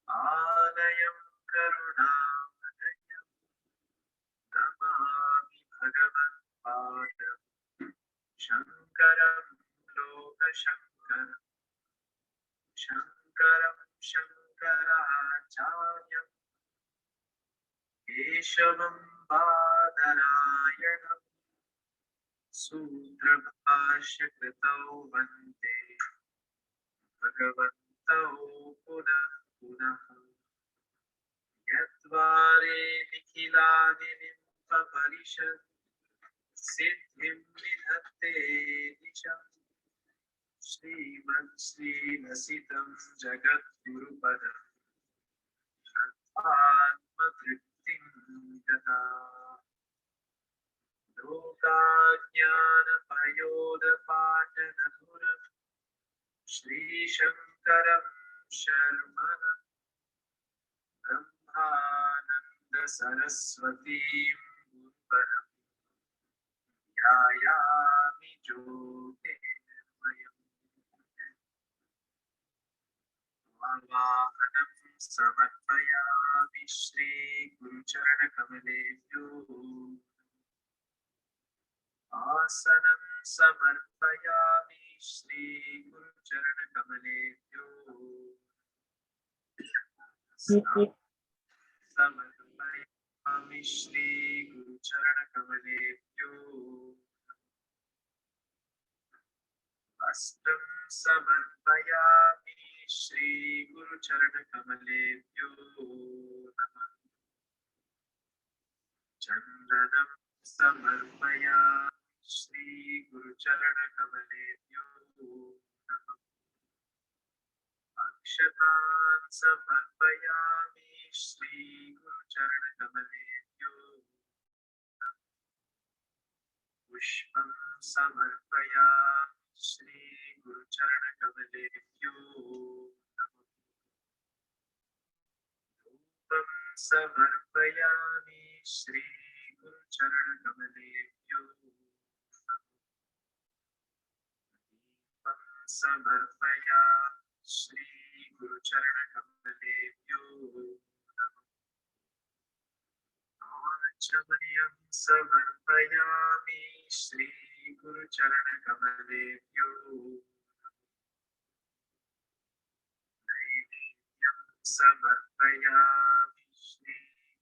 Alayam Karunamaya Namami Bhagavan Padam Shankaram Loka Shankaram Shankaram Shankaracharya Keshavam Badarayanam Sutrabhashya Kritau Vande Bhagavantau Punah Punah Yadvare Nikhilani Nimpaparishad Siddhim Vidhatte Nisham Srimad Sri Lasitam Jagat Guru Padam Atma Triptim Gata Lokajnana Payoda Patana Guram Shri Shankaram Sharmanam Brahmananda Saraswati Gurvaram Yayami Jyotirmayam Vahanam Samarpayami Shri Guru Charana Kamalebhyo Asanam Samarpayami Shri Guru Charana Kamalebhyo Samarpayami Shri Guru Charana Kamalebhyo Vastam Samarpayami Shri Guru Charana Kamalebhyo Namah Chandanam Samarpayami Shri Guru Charana Kamalebhyo Namah Akshatan Samarpayami Shri Guru Charana Kamalebhyo Pushpam Samarpayami Shri Guru Charana Kamalebhyo Namah Dhupam Samarpayami Shri Guru Charana Kamalebhyo Namah Deepam Samarpayami Shri Guru Charana Kamalebhyo Namah Achavanyam Samarpayami Shri Guru Charana Kamalebhyo Naivedyam Samarpayami Shri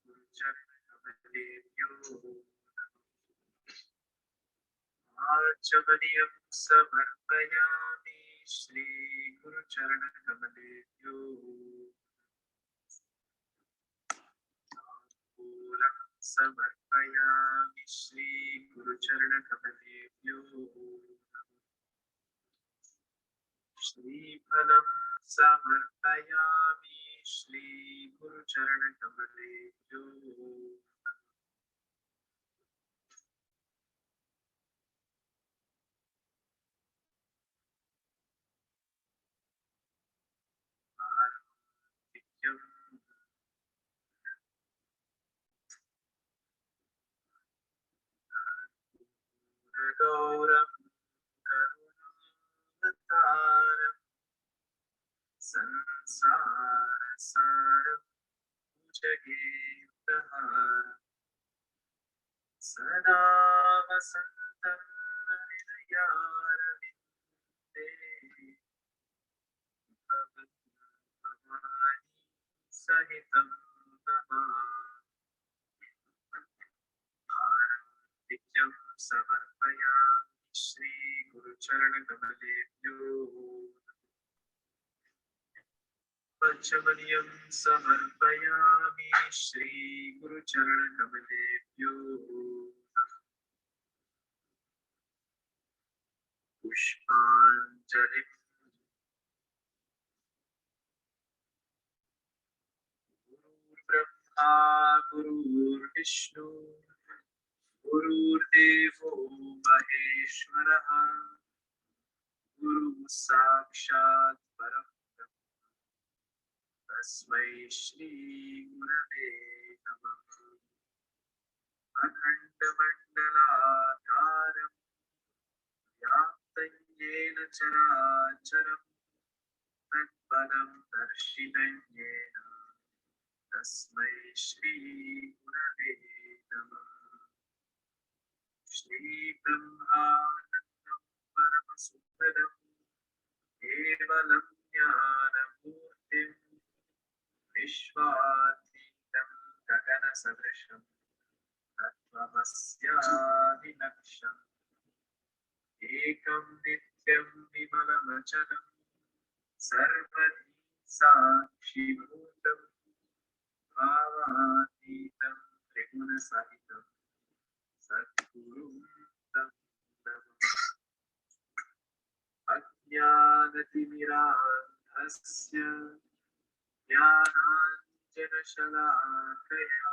Guru Charana Kamalebhyo Achavanyam Samarpayami Shri Guru Charana Kamalebhyo Puram Samarpayami Shri Guru Charana Kamalebhyo Shri Phalam Samarpayami Shri Guru Charana Kamalebhyo Nityam Gauram Karunavataram Sansara Saram Bhujagetraharam Sada Vasantam Hridayarvinde Bhavani Sahitam Nityam Samarpayami Shri Guru Charana Kamalebhyo Panchamaniyam Samarpayami Shri Guru Charana Kamalebhyo Pushpanjali Guru Brahma Guru Vishnu Gurudevo Maheshwaraha Guru Sakshat Parabrahma Tasmai Shri Gurave Namah Akhanda Mandala Dharam Vyaptam Yena चराचरं तत्पदं दर्शितं येन तस्मै श्रीगुरवे नमः। श्रीब्रह्मानन्दं परमसुखदं केवलं ज्ञानमूर्तिं विश्वातीतं गगनसदृशं तत्त्वमस्यादिलक्ष्यम् एकं नित्यं विमलमचलं सर्वधी साक्षिभूतं भावातीतं त्रिगुणसहितं सद्गुरुं तं नमः। अज्ञानतिमिरान्धस्य ज्ञानाञ्जनशलाकया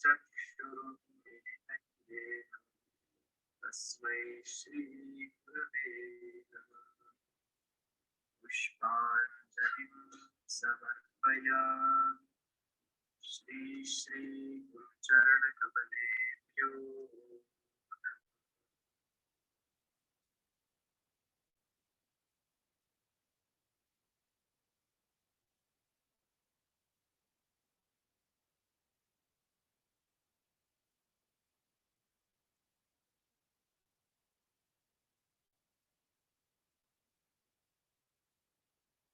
चक्षुरुन्मिलितं येन तस्मै श्रीगुरवे नमः। पुष्पाञ्जलिं समर्पयामि श्री गुरुचरणकमलेभ्यो